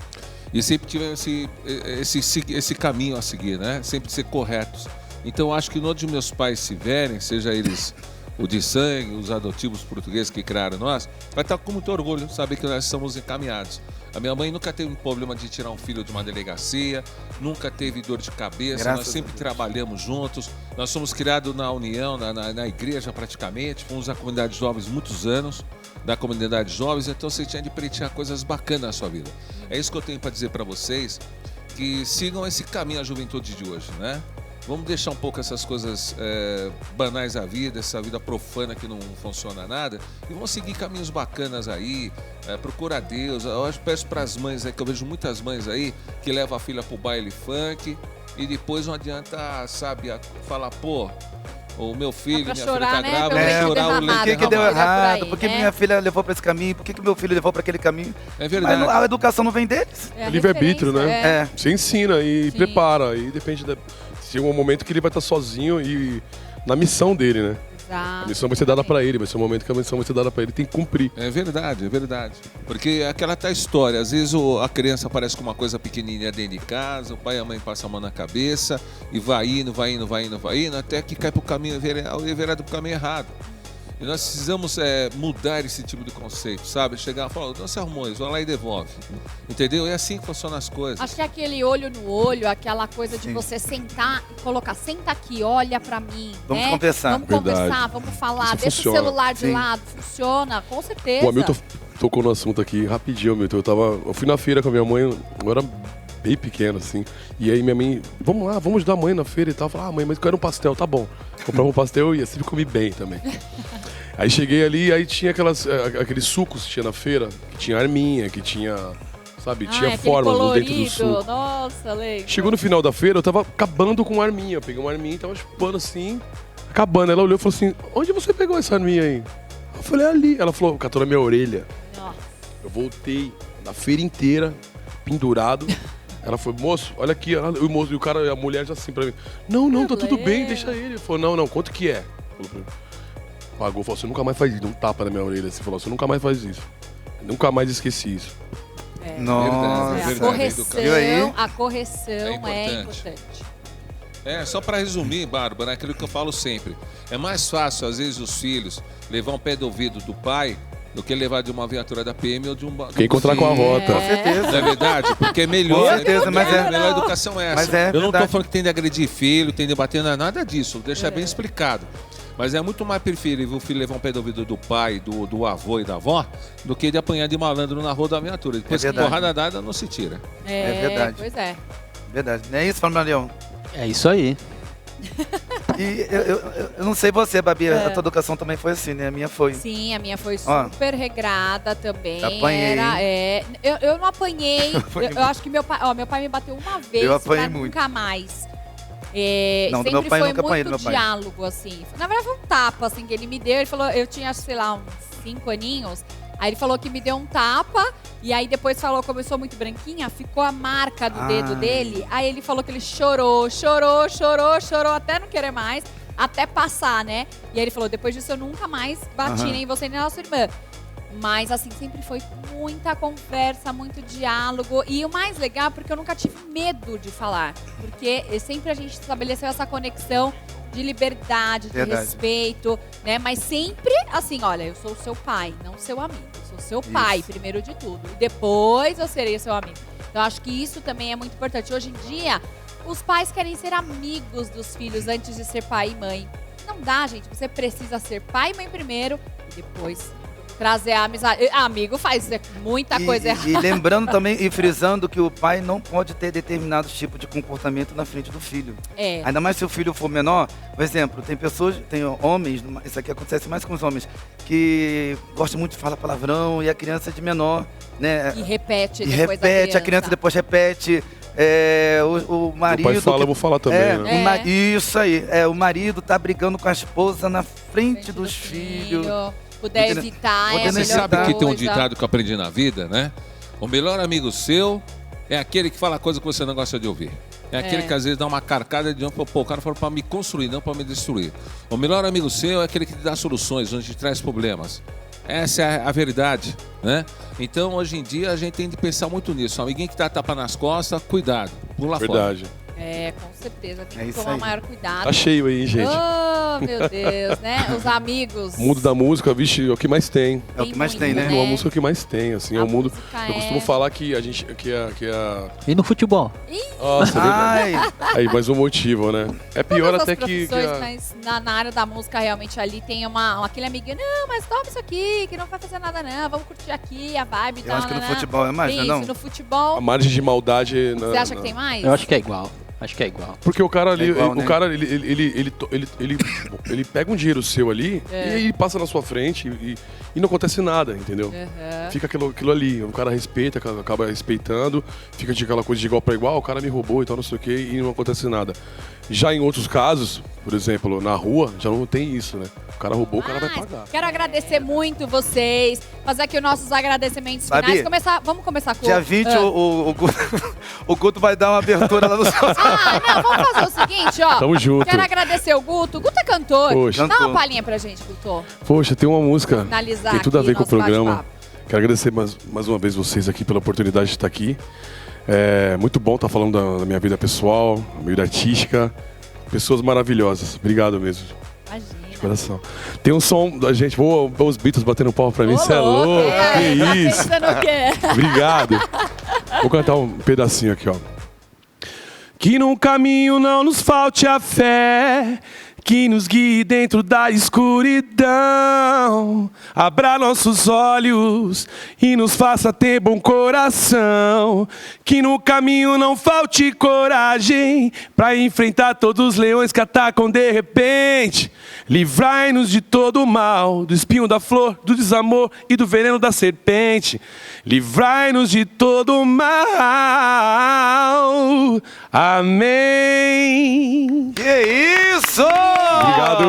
E sempre tiveram esse caminho a seguir, né? Sempre ser corretos. Então, acho que onde meus pais se verem, seja eles o de sangue, os adotivos portugueses que criaram nós, vai estar com muito orgulho saber que nós estamos encaminhados. A minha mãe nunca teve um problema de tirar um filho de uma delegacia, nunca teve dor de cabeça, nós sempre trabalhamos juntos, nós somos criados na união, na igreja praticamente, fomos na comunidade de jovens muitos anos, da comunidade de jovens, então você tinha de preencher coisas bacanas na sua vida. É isso que eu tenho para dizer para vocês, que sigam esse caminho a juventude de hoje, né? Vamos deixar um pouco essas coisas banais da vida, essa vida profana que não funciona nada, e vamos seguir caminhos bacanas aí, procura a Deus. Eu peço para as mães aí, que eu vejo muitas mães aí, que levam a filha pro baile funk, e depois não adianta, sabe, falar, pô, o meu filho, minha chorar, filha tá grávida, vai chorar o leite. Por que deu errado? Aí, Por que minha filha levou para esse caminho? Por que meu filho levou para aquele caminho? É verdade. Mas a educação não vem deles. Livre-arbítrio, né? Você ensina e Sim. prepara. E depende chega um momento que ele vai estar sozinho e na missão dele, né? Exato. A missão vai ser dada para ele, vai ser um momento que a missão vai ser dada para ele, tem que cumprir. É verdade, é verdade. Porque aquela tá história, às vezes a criança aparece com uma coisa pequenininha dentro de casa, o pai e a mãe passam a mão na cabeça e vai indo, até que cai pro caminho, virado pro caminho errado. E nós precisamos mudar esse tipo de conceito, sabe? Chegar e falar, não se arrumou isso, vai lá e devolve. Entendeu? É assim que funcionam as coisas. Acho que é aquele olho no olho, aquela coisa de você sentar e colocar, senta aqui, olha pra mim. Vamos né? conversar. Vamos Verdade. conversar, vamos falar, Isso deixa funciona. o celular de Sim. lado, funciona, com certeza. O Hamilton tocou no assunto aqui rapidinho, Hamilton. Eu fui na feira com a minha mãe, eu era bem pequeno, assim. E aí minha mãe, vamos lá, vamos ajudar a mãe na feira e tal. Eu falei, mãe, mas eu quero um pastel, tá bom. Comprava um pastel e sempre comi bem também. Aí cheguei ali, aí tinha aqueles sucos que tinha na feira, que tinha arminha, que tinha, sabe, tinha formas dentro do suco. Nossa, legal. Chegou no final da feira, eu tava acabando com uma arminha. Eu peguei uma arminha e tava chupando assim, acabando. Ela olhou e falou assim, onde você pegou essa arminha aí? Eu falei, ali. Ela falou, catou na minha orelha. Nossa. Eu voltei na feira inteira, pendurado. Ela falou, moço, olha aqui. O moço, e o cara, a mulher já assim pra mim, não, tá tudo bem, deixa ele. Ele falou, não, quanto que é? Falou pra mim. Pagou, falou, você nunca mais faz isso. Deu um tapa na minha orelha assim, falou, você nunca mais faz isso. Eu nunca mais esqueci isso. Nossa. A correção é importante. Só para resumir, Bárbara, é aquilo que eu falo sempre. É mais fácil, às vezes, os filhos levar um pé do ouvido do pai do que levar de uma viatura da PM ou de um... Quem encontrar com a rota. Com certeza. Não é verdade? Porque é melhor. Com certeza, mas a melhor educação é essa. Mas é eu não tô verdade. falando que tem de agredir filho, tem de bater, não é nada disso. Deixa bem explicado. Mas é muito mais preferível o filho levar um pé do ouvido do pai, do avô e da avó, do que de apanhar de malandro na rua da viatura. Depois que porrada dada, não se tira. É verdade. Pois é. Verdade. Não é isso, Fábio Leão? É isso aí. E eu não sei você, Babi, a tua educação também foi assim, né? A minha foi. Sim, a minha foi super regrada também. Apanhei. Eu não apanhei. eu acho que meu pai me bateu uma vez. Eu apanhei pra muito. Nunca mais. Não, do sempre meu pai foi nunca apanhei, do muito meu pai. diálogo, assim. Na verdade, foi um tapa, assim, que ele me deu. Ele falou, eu tinha, sei lá, uns 5 aninhos. Aí ele falou que me deu um tapa. E aí depois falou, como eu sou muito branquinha, ficou a marca do dedo dele. Aí ele falou que ele chorou, até não querer mais. Até passar, né? E aí ele falou, depois disso eu nunca mais bati nem você nem a nossa irmã. Mas, assim, sempre foi muita conversa, muito diálogo. E o mais legal, porque eu nunca tive medo de falar. Porque sempre a gente estabeleceu essa conexão de liberdade, de respeito, né? Mas sempre, assim, olha, eu sou o seu pai, não seu amigo. Eu sou seu pai, primeiro de tudo. E depois eu serei seu amigo. Então, acho que isso também é muito importante. Hoje em dia, os pais querem ser amigos dos filhos antes de ser pai e mãe. Não dá, gente. Você precisa ser pai e mãe primeiro e depois Trazer a amizade. Amigo faz muita coisa errada. E lembrando também, e frisando que o pai não pode ter determinados tipos de comportamento na frente do filho. Ainda mais se o filho for menor. Por exemplo, tem homens, isso aqui acontece mais com os homens, que gostam muito de falar palavrão e a criança de menor, né? E repete a criança depois repete. O marido... O pai fala, eu vou falar também, né? Isso aí. O marido tá brigando com a esposa na frente dos filhos. Puder evitar, Você sabe que tem um ditado que eu aprendi na vida, né? O melhor amigo seu é aquele que fala coisa que você não gosta de ouvir. É aquele que às vezes dá uma carcada de o cara falou para me construir, não para me destruir. O melhor amigo seu é aquele que te dá soluções, onde te traz problemas. Essa é a verdade, né? Então, hoje em dia, a gente tem de pensar muito nisso. Alguém que dá tapa nas costas, cuidado, pula fora. Verdade. Com certeza. Tem que tomar maior cuidado. Tá cheio aí, gente. Oh, meu Deus, né? Os amigos. O mundo da música, vixe, é o que mais tem. É o que mais tem, né? A música é o que mais tem, assim. É o mundo. Eu costumo falar que a gente. E no futebol? Nossa, aí, mais um motivo, né? É pior até que. Mas na área da música, realmente, ali tem aquele amiguinho. Não, mas toma isso aqui, que não vai fazer nada, não. Vamos curtir aqui a vibe e tal. Eu acho que no futebol é mais, não? No futebol. A margem de maldade. Você acha que tem mais? Eu acho que é igual. Acho que é igual. Porque o cara ali, né? ele pega um dinheiro seu ali e ele passa na sua frente e não acontece nada, entendeu? Fica aquilo ali, o cara respeita, acaba respeitando, fica de aquela coisa de igual para igual, o cara me roubou e tal, não sei o que, e não acontece nada. Já em outros casos, por exemplo, na rua, já não tem isso, né? O cara roubou, o cara vai pagar. Quero agradecer muito vocês, fazer aqui os nossos agradecimentos finais. Vamos começar com... Dia 20, o Guto vai dar uma abertura lá no seu... Não, vamos fazer o seguinte, ó. Tamo junto. Quero agradecer o Guto. O Guto é cantor. Poxa. Dá uma palhinha pra gente, Guto. Poxa, tem uma música, Finalizar tem tudo a ver com o programa. bate-papo. Quero agradecer mais uma vez vocês aqui pela oportunidade de estar aqui. É muito bom estar falando da minha vida pessoal, da minha vida artística. Pessoas maravilhosas. Obrigado mesmo. Imagina. De coração. Tem um som da gente. Vou os Beatles batendo pau pra mim. Você é louco? Que isso? Pensando o quê? Obrigado. Vou cantar um pedacinho aqui, ó. Que no caminho não nos falte a fé, que nos guie dentro da escuridão. Abra nossos olhos e nos faça ter bom coração. Que no caminho não falte coragem pra enfrentar todos os leões que atacam de repente. Livrai-nos de todo o mal, do espinho da flor, do desamor e do veneno da serpente. Livrai-nos de todo o mal. Amém. Que isso! Obrigado.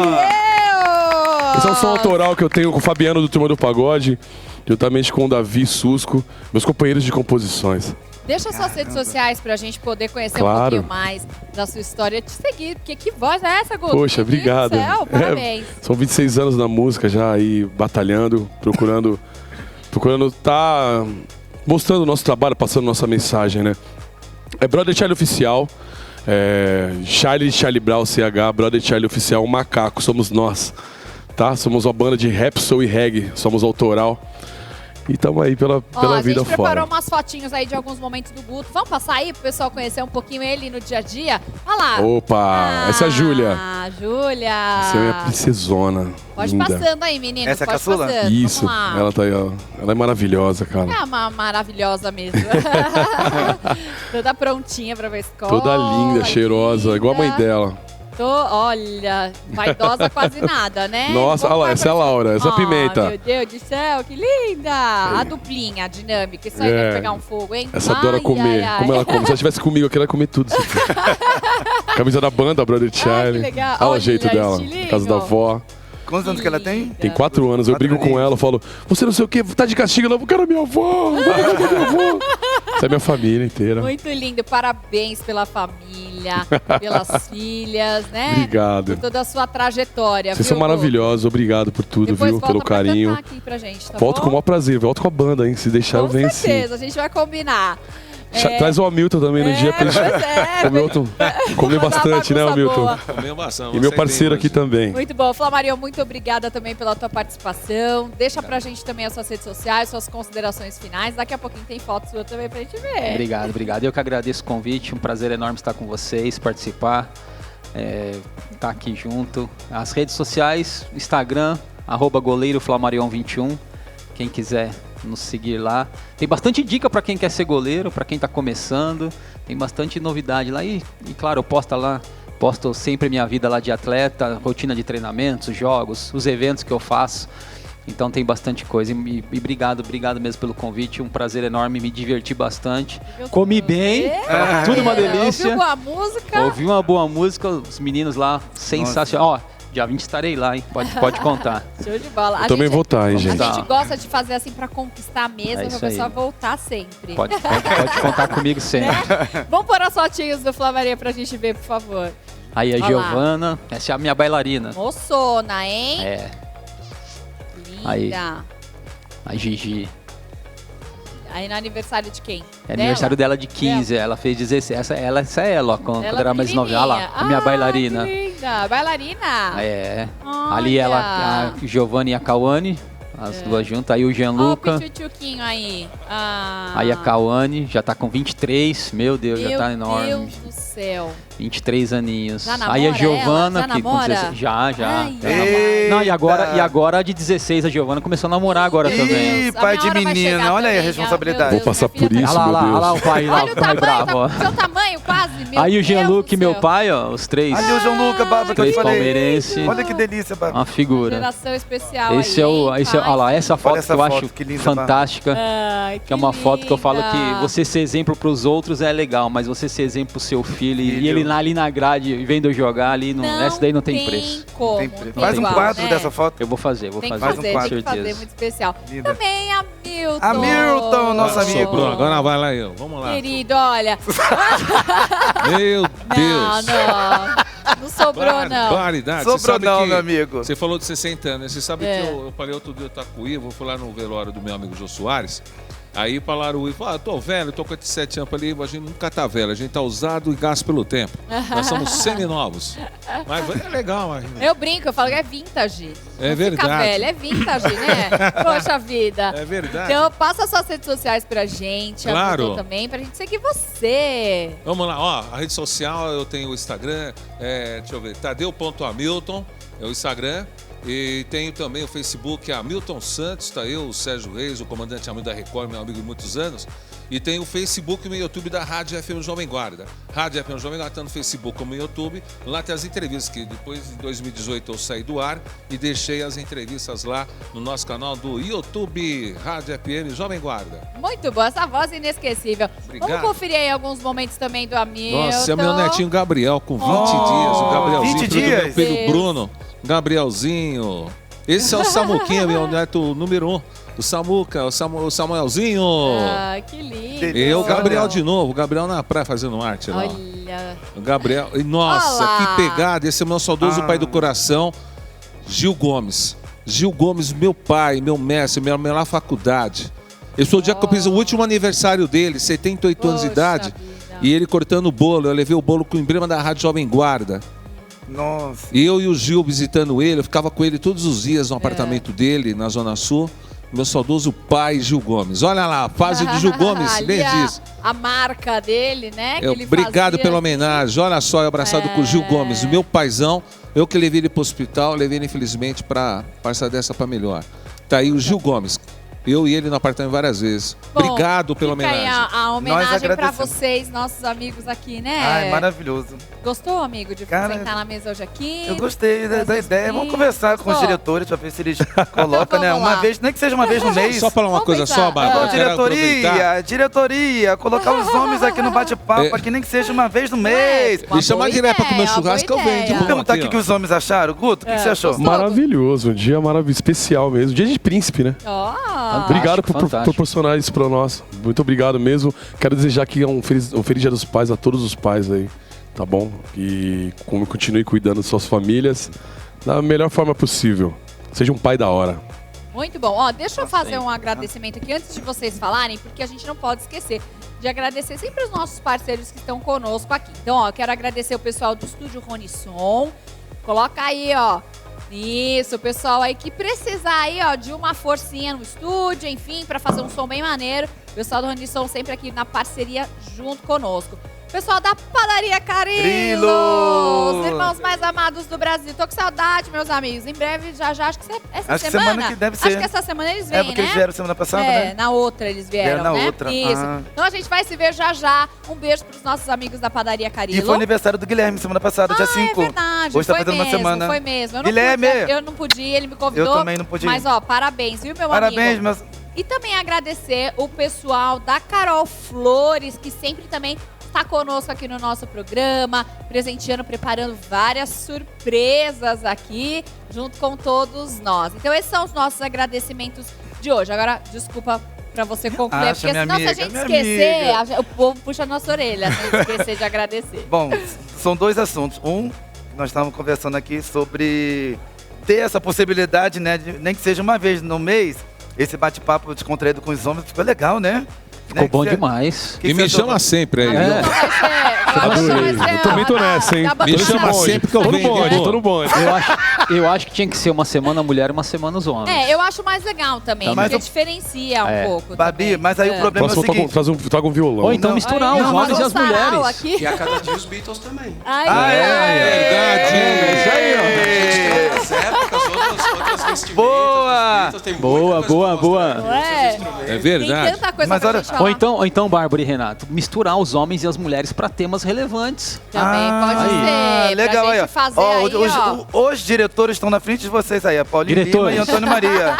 Esse é um som autoral que eu tenho com o Fabiano do Turma do Pagode, juntamente com o Davi Susco, meus companheiros de composições. Deixa suas redes sociais pra gente poder conhecer um Claro. pouquinho mais da sua história, te seguir, porque que voz é essa, Guto? Poxa, Meu Deus do obrigado. céu, parabéns. São 26 anos na música já aí, batalhando, procurando tá mostrando o nosso trabalho, passando nossa mensagem, né? É Brother Charlie Oficial, Charlie Brown, CH, Brother Charlie Oficial, um macaco, somos nós, tá? Somos uma banda de rap, soul e reggae, somos autoral. E estamos aí pela vida fora. A gente preparou umas fotinhos aí de alguns momentos do Guto. Vamos passar aí pro pessoal conhecer um pouquinho ele no dia a dia? Olha lá. Opa, essa é a Júlia. Júlia. Essa é a minha princesona. Pode linda. passando aí, menino. Essa é a pode caçula? passando. Isso, Vamos lá. ela tá aí, ó. Ela é maravilhosa, cara. É uma maravilhosa mesmo. Toda prontinha pra ver a escola. Toda linda, cheirosa, igual a mãe dela. Olha, vaidosa quase nada, né? Nossa, olha lá, essa é a Laura, essa é a Pimenta. Meu Deus do céu, que linda! A duplinha, a dinâmica. Isso aí deve pegar um fogo, hein? Essa adora comer. Como ela come. Se ela estivesse comigo aqui, ela ia comer tudo. Isso aqui. Camisa da banda, Brother Charlie. que legal. Olha o Olha, jeito dela. estilinho. Casa da avó. Quantos anos que ela tem? Tem 4 anos. Eu 4 brigo com aninhos. ela, eu falo, você não sei o que, tá de castigo. Ela, eu quero minha avó. Eu quero minha avó. Essa é minha família inteira. Muito lindo. Parabéns pela família, pelas filhas, né? Obrigado. Por toda a sua trajetória. Vocês viu, são maravilhosos. Obrigado por tudo, Depois viu? volta Pelo pra carinho. cantar aqui pra gente, tá Volto bom? com o maior prazer. Volto com a banda, hein? Se deixar, eu Com venho sim. certeza, a gente vai combinar. Traz o Hamilton também no dia pra gente comer Vamos bastante, né, dar uma Hamilton? bagunça Comeu bastante. E meu parceiro aqui também. Muito bom. Flamario, muito obrigada também pela tua participação. Deixa pra gente também as suas redes sociais, suas considerações finais. Daqui a pouquinho tem foto sua também pra gente ver. Obrigado. Eu que agradeço o convite. Um prazer enorme estar com vocês, participar, estar aqui junto. As redes sociais, Instagram, @goleiroflamarion21. quem quiser nos seguir lá. Tem bastante dica para quem quer ser goleiro, para quem está começando. Tem bastante novidade lá e claro, eu posto sempre minha vida lá de atleta, rotina de treinamentos, jogos, os eventos que eu faço. Então tem bastante coisa. E obrigado mesmo pelo convite. Um prazer enorme, me diverti bastante. Comi bem, tudo uma delícia. Ouvi uma boa música, os meninos lá, sensacional. Ó, dia 20 estarei lá, hein? Pode contar. Show de bola. Eu também vou estar, hein, gente. A gente gosta de fazer assim pra conquistar mesmo, pra pessoa voltar sempre. Pode contar comigo sempre. Né? Vamos pôr as fotinhas do Flavaria pra gente ver, por favor. Aí a Giovana, essa é a minha bailarina. Moçona, hein? É. Aí, a Gigi. Aí no aniversário de quem? É aniversário dela de 15, ela fez 16. Essa é ela, quando era mais novinha. Olha lá, a minha bailarina. Que linda, bailarina. É. Olha. Ali ela, a Giovanni e a Cauane, as duas juntas. Aí o Gianluca. Ó, o pichuchuquinho aí. Aí a Cauane, já tá com 23, meu Deus, já tá enorme. Meu Deus do céu. 23 aninhos. Já namora aí a Giovana, ela? Já com 16. Já. Não, e agora a de 16, a Giovana começou a namorar agora também. Ih, pai de menina, olha aí a responsabilidade. Vou passar por isso, meu Deus. Olha lá o pai lá, o pai bravo, ó. Seu tamanho quase, meu Aí o Deus Gianluca e do meu céu. pai, ó, os três. Ali o Gianluca, Bárbara, que eu Três falei. palmeirense. Olha que delícia, Bárbara. Uma figura. Geração especial Esse é o, olha lá, essa foto essa que eu foto, acho que linda, fantástica. Ai, Que é uma foto que eu falo linda. que você ser exemplo para os outros é legal, mas você ser exemplo pro seu filho e ele ali na grade vendo eu jogar ali, essa daí não tem preço. Como, Tem tem Faz um igual, quadro né? dessa foto. Eu vou fazer, Tem que Faz um fazer, quadro. tem que fazer, certeza. muito especial. Linda. Também a Milton. A Milton, nossa amiga. Sobrou, agora vai lá eu. Vamos lá. Querido, olha. Meu Deus. Não sobrou, não. Barbaridade. Sobrou Você sabe não, que meu amigo. Você falou de 60 anos. Você sabe que eu falei outro dia, eu Tacuí, vou falar no velório do meu amigo Jô Soares. Aí falaram, eu tô velho, tô com 87 anos. Falei, a gente nunca tá velho, a gente tá usado e gasto pelo tempo. Nós somos semi-novos. Mas é legal. Eu brinco, eu falo que é vintage. É Não verdade. Fica velho, é vintage, né? Poxa vida. É verdade. Então passa suas redes sociais pra gente, Claro. a Milton também, pra gente seguir você. Vamos lá, ó, a rede social, eu tenho o Instagram, deixa eu ver, tadeu.hamilton, é o Instagram. E tenho também o Facebook, Hamilton Santos, tá eu, o Sérgio Reis, o comandante amigo da Record, meu amigo de muitos anos. E tem o Facebook e o YouTube da Rádio FM Jovem Guarda. Rádio FM Jovem Guarda, tanto no Facebook como no YouTube. Lá tem as entrevistas, que depois, em 2018, eu saí do ar e deixei as entrevistas lá no nosso canal do YouTube, Rádio FM Jovem Guarda. Muito boa, essa voz inesquecível. Obrigado. Vamos conferir aí alguns momentos também do Hamilton. Nossa, é meu netinho Gabriel, com 20 dias. O Gabrielzinho, 20 filho do meu dias? filho Bruno. Gabrielzinho. Esse é o Samuquinha, meu neto número 1. O Samuca, o Samuelzinho. Ah, que lindo. E o Gabriel de novo. O Gabriel na praia fazendo arte lá. Olha. O Gabriel. E, nossa, Olá. que pegada. Esse é o meu saudoso pai do coração, Gil Gomes. Gil Gomes, meu pai, meu mestre, minha melhor faculdade. Esse foi o dia que eu fiz o último aniversário dele, 78 anos de Poxa idade. vida. E ele cortando o bolo. Eu levei o bolo com o emblema da Rádio Jovem Guarda. Nossa. E eu e o Gil visitando ele, eu ficava com ele todos os dias no apartamento dele, na Zona Sul. Meu saudoso pai, Gil Gomes. Olha lá, a fase do Gil Gomes, Ali bem disso. a marca dele, né? que ele Obrigado fazia. pela homenagem. Olha só, eu abraçado com o Gil Gomes, o meu paizão. Eu que levei ele para o hospital, levei ele, infelizmente, para passar dessa para melhor. Tá aí o Gil Gomes. Eu e ele no apartamento várias vezes. Bom, Obrigado pela fica aí homenagem. a Nós homenagem pra agradecemos. vocês, nossos amigos aqui, né? Ai, maravilhoso. Gostou, amigo, de Cara, sentar na mesa hoje aqui? Eu gostei da Fazer ideia. Vamos isso. conversar com os Gostou? diretores pra ver se eles colocam, né? Vamos Uma lá. vez, nem que seja uma vez no mês. Só falar uma Vamos coisa pensar. só, Bárbara. Ah. eu quero aproveitar. Diretoria, colocar os homens aqui no bate-papo, aqui nem que seja uma vez no mês. Uma Me chama boa direto pra comer ideia, churrasco que eu boa venho de ideia. Vamos perguntar aqui, o que ó. os homens acharam. Guto, o que você achou? gostou? Maravilhoso, um dia maravilhoso, especial mesmo. Dia de príncipe, né? Ó, Obrigado por fantástico. proporcionar isso pra nós. Muito obrigado mesmo. Quero desejar aqui um feliz Dia dos Pais a todos os pais aí, tá bom? E continue cuidando de suas famílias da melhor forma possível. Seja um pai da hora. muito bom. Ó, deixa eu fazer um agradecimento aqui antes de vocês falarem, porque a gente não pode esquecer de agradecer sempre os nossos parceiros que estão conosco aqui. Então, ó, quero agradecer o pessoal do Estúdio Ronisson. Coloca aí, ó. Isso, o pessoal aí que precisar aí, ó, de uma forcinha no estúdio, enfim, para fazer um som bem maneiro. O pessoal do Ronisson sempre aqui na parceria junto conosco. Pessoal da Padaria Carilo, os irmãos mais amados do Brasil. Tô com saudade, meus amigos. Em breve, já, acho que essa Acho que semana. semana que deve ser. Acho que essa semana eles vêm, porque né? eles vieram semana passada, né? Na outra eles vieram, na né? outra. Isso. Ah. Então a gente vai se ver já. Um beijo pros nossos amigos da Padaria Carilo. E foi aniversário do Guilherme semana passada, dia 5. É verdade. Hoje tá foi fazendo mesmo, uma semana. Foi mesmo. Guilherme! Eu não pude, ele me convidou. Eu também não pude. Mas, ó, parabéns, viu, meu Parabéns, amigo? meus... E também agradecer o pessoal da Carol Flores, que sempre também está conosco aqui no nosso programa, presenteando, preparando várias surpresas aqui, junto com todos nós. Então, esses são os nossos agradecimentos de hoje. Agora, desculpa pra você concluir, porque senão se a gente esquecer, o povo puxa a nossa orelha, se a gente esquecer de agradecer. Bom, são dois assuntos. Um, nós estávamos conversando aqui sobre ter essa possibilidade, né, de, nem que seja uma vez no mês, esse bate-papo descontraído com os homens, ficou legal, né? Ficou bom demais. E me chama sempre aí. Eu também tô nessa, hein? Me chama sempre que eu venho. Tô no bonde. Eu acho que tinha que ser uma semana mulher e uma semana os homens. Eu acho mais legal também, porque diferencia um pouco. Babi, também. mas aí o problema é o seguinte... Traga um violão. Ou então misturar os homens e as mulheres. Aqui. E a cada dia os Beatles também. Verdade. É isso aí, ó. As épocas, outras vestimentas. Boa! Boa. É verdade. Tem tanta coisa Mas pra olha- gente falar. Ou então, Bárbara e Renato, misturar os homens e as mulheres para temas relevantes. Também pode ser. Legal pra aí, ó. gente fazer Ó, aí, os diretores estão na frente de vocês aí, a Paulinho Lima Diretores. e Antônio Maria.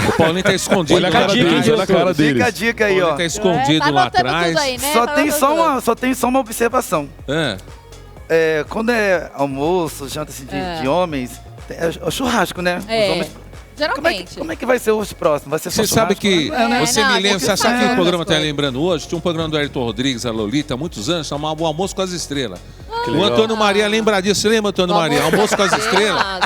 O Paulinho tá escondido Olha a lá cara deles, atrás. olha a cara Fica a deles. dica aí, O ó. Paulinho tá escondido tá lá anotando atrás. tudo aí, né? Só Tá tem só uma observação. É. Quando é almoço, janta assim, de homens, é o churrasco, né? É. Os homens... Geralmente. Como é que vai ser hoje próximo? Vai ser só Você sabe churrasco? que, né? você Não, me lembra, porque sabe que são o programa outras tá lembrando hoje? Tinha um programa do Ayrton Rodrigues, a Lolita, há muitos anos, chamava O Almoço com as Estrelas. O Antônio Maria lembra disso, você lembra, Antônio Maria? Almoço com as Estrelas?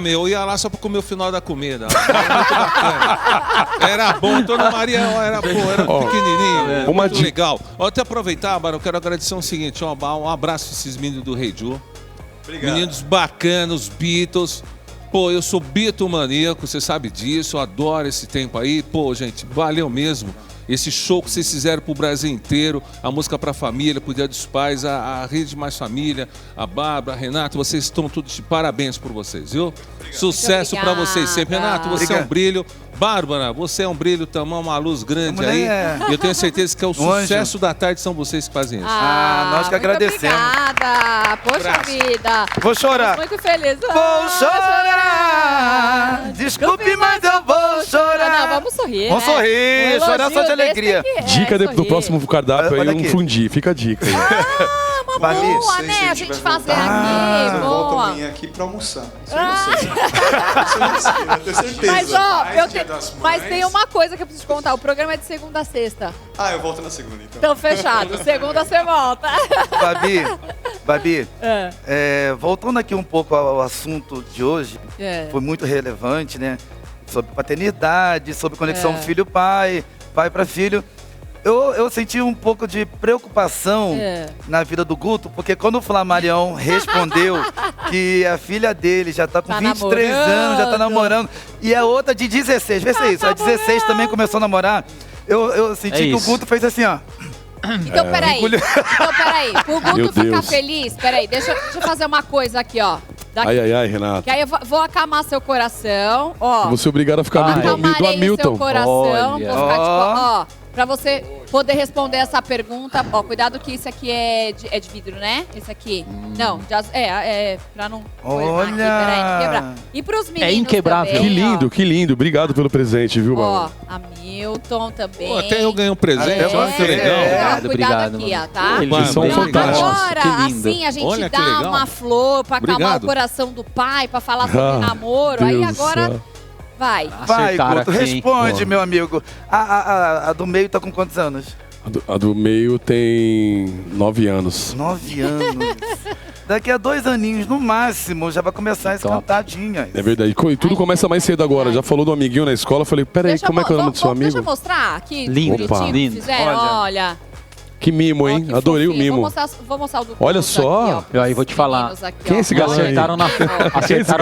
Eu ia lá só pra comer o final da comida. Era muito bacana. Era bom, Antônio Maria era bom, era pequenininho, muito legal. Até aproveitar, Barão, eu quero agradecer o seguinte, um abraço a esses meninos do Rei Ju. Obrigado. Meninos bacanas, Beatles. Pô, eu sou Beatlemaníaco, você sabe disso, eu adoro esse tempo aí. Pô, gente, valeu mesmo. Esse show que vocês fizeram pro Brasil inteiro, a música pra família, pro Dia dos Pais, a Rede Mais Família, a Bárbara, a Renato, vocês estão todos de parabéns por vocês, viu? Obrigado. Sucesso pra vocês sempre. Renato, você é um brilho. Bárbara, você é um brilho também, uma luz grande aí. E eu tenho certeza que é o sucesso da tarde, são vocês que fazem isso. Nós que agradecemos. Obrigada. Poxa vida. Vou chorar. Muito feliz. Vou chorar. Desculpe, mas eu vou chorar. Não, vamos sorrir. Vamos sorrir, chorar só de alegria. Dica do próximo cardápio aí, um fundi. Fica a dica aí. Uma boa, né? A gente fazer aqui. Eu Boa. volto amanhã aqui pra almoçar. Isso eu não sei. Eu tenho certeza. Mas, ó, mas tem uma coisa que eu preciso te contar. O programa é de segunda a sexta. Eu volto na segunda, então. Então, fechado. Segunda você volta. Babi, voltando aqui um pouco ao assunto de hoje, foi muito relevante, né? Sobre paternidade, sobre conexão filho-pai, pai para filho. Eu senti um pouco de preocupação na vida do Guto, porque quando o Flamarião respondeu que a filha dele já tá com 23 anos, já tá namorando, e a outra de 16, vê se é isso, a 16 também começou a namorar, eu senti que o Guto fez assim, ó. Então, peraí. Pro Guto ficar feliz, deixa eu fazer uma coisa aqui, ó. Ai, Renato. Que aí eu vou acalmar seu coração, ó. Vou ser obrigado a ficar amigo do Hamilton. Seu coração, vou ficar ó, pra você poder responder essa pergunta. Ó, cuidado que isso aqui é de vidro, né? Esse aqui. Não, pra não... Olha! Peraí, não quebrar. E pros meninos inquebrável. também, Que lindo. Obrigado pelo presente, viu, ó, mano? Hamilton também. Pô, até eu ganhei um presente, olha que legal. Cuidado Obrigado, aqui, mano. ó, tá? Eles são Pronto, fantásticos. Agora, Que lindo. assim, a gente Olha que dá legal. uma flor pra acalmar Obrigado. o coração do pai, pra falar sobre namoro. Aí Deus do agora, céu. vai. Vai, Acertaram Guto, aqui, hein? responde, Pô. meu amigo. A do meio tá com quantos anos? A do meio tem 9 anos. 9 anos. Daqui a 2 aninhos, no máximo, já vai começar as Top. cantadinhas. É verdade. E tudo começa mais cedo agora. Já falou do amiguinho na escola. Eu falei, peraí, como é que é o nome do seu Deixa eu amigo? mostrar aqui. Lindo, Opa. bonitinho que lindo. fizeram, olha. Que mimo, hein? Ó, que Adorei o fofinho. mimo. Vou mostrar o do Olha Guto só. aqui, ó, Eu aí vou te falar. aqui, Quem é esse ó. galã aí? Acertaram na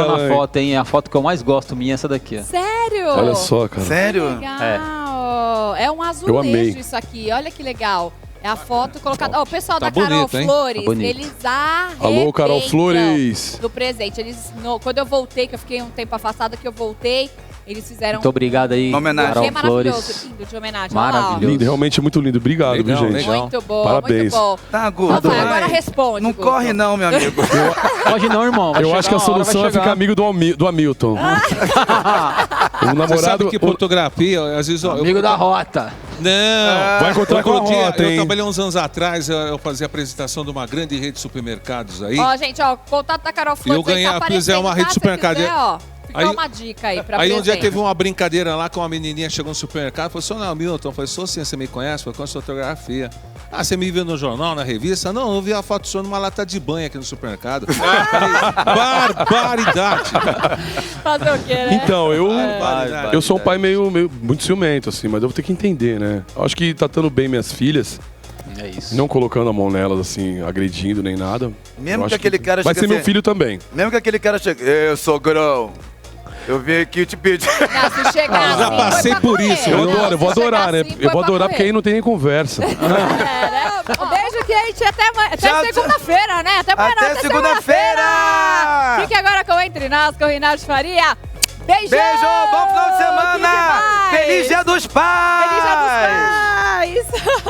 galã aí? foto, hein? A foto que eu mais gosto minha é essa daqui, ó. Sério? Olha só, cara. Sério? Legal. É um Eu amei. azulejo isso aqui. Olha que legal. É a foto colocada. Ó, o pessoal Tá da Carol bonito, hein? Flores, Tá bonito. eles arrebentam Alô, Carol Flores. do presente. Quando eu voltei, que eu fiquei um tempo afastada, que eu voltei, eles fizeram Muito obrigado aí, Uma homenagem. um Carol maravilhoso, Flores. lindo de homenagem. Olha lá, ó. Maravilhoso. Lindo, realmente muito lindo. Obrigado, Legal, viu, gente? legal. Muito bom, Parabéns. muito bom. Tá, Guto. Rafael, vai. agora responde, Não Guto. corre não, meu amigo. Pode não, irmão. vai Eu chegar acho que a uma hora, vai solução é chegar. ficar amigo do Hamilton. O Você namorado... sabe que fotografia, às vezes... Amigo da rota. Não! Vai encontrar com a Outro dia, rota, eu hein? trabalhei uns anos atrás, eu fazia apresentação de uma grande rede de supermercados aí. Ó, gente, ó, contato da Carol Flores. Eu ganhei- aí tá fiz uma aparecendo, rede tá? Se supermercado. quiser, ó, fica Aí- uma dica aí pra Aí um dia presente. teve uma brincadeira lá com uma menininha, chegou no supermercado, falou, sou Hamilton. Eu falei, sou sim, você me conhece? Eu falei, com fotografia. Ah, você me viu no jornal, na revista? Não, eu vi a foto sua numa lata de banho aqui no supermercado. Barbaridade. Fazer o quê, né? Então, Barbaridade. eu sou um pai meio muito ciumento, assim, mas eu vou ter que entender, né? Eu acho que tratando bem minhas filhas, É isso. não colocando a mão nelas, assim, agredindo nem nada. Mesmo eu que acho aquele cara vai chegue ser meu assim- filho também. Mesmo que aquele cara chegue, sogrão, eu vim aqui te pedir. Não, se chegar Ah, já assim, passei foi pra por correr. isso, Eu Não, adoro, eu vou se chegar adorar, né? assim, foi Eu vou pra adorar porque correr. aí não tem nem conversa. É, né? Um beijo, gente. Até Tchau, segunda-feira, né? Até amanhã, Até segunda-feira! Fique agora com Entre Nós, com o Rinaldo Faria. Beijo! Beijo, bom final de semana! Que demais! Feliz Dia dos Pais! Feliz Dia dos Pais!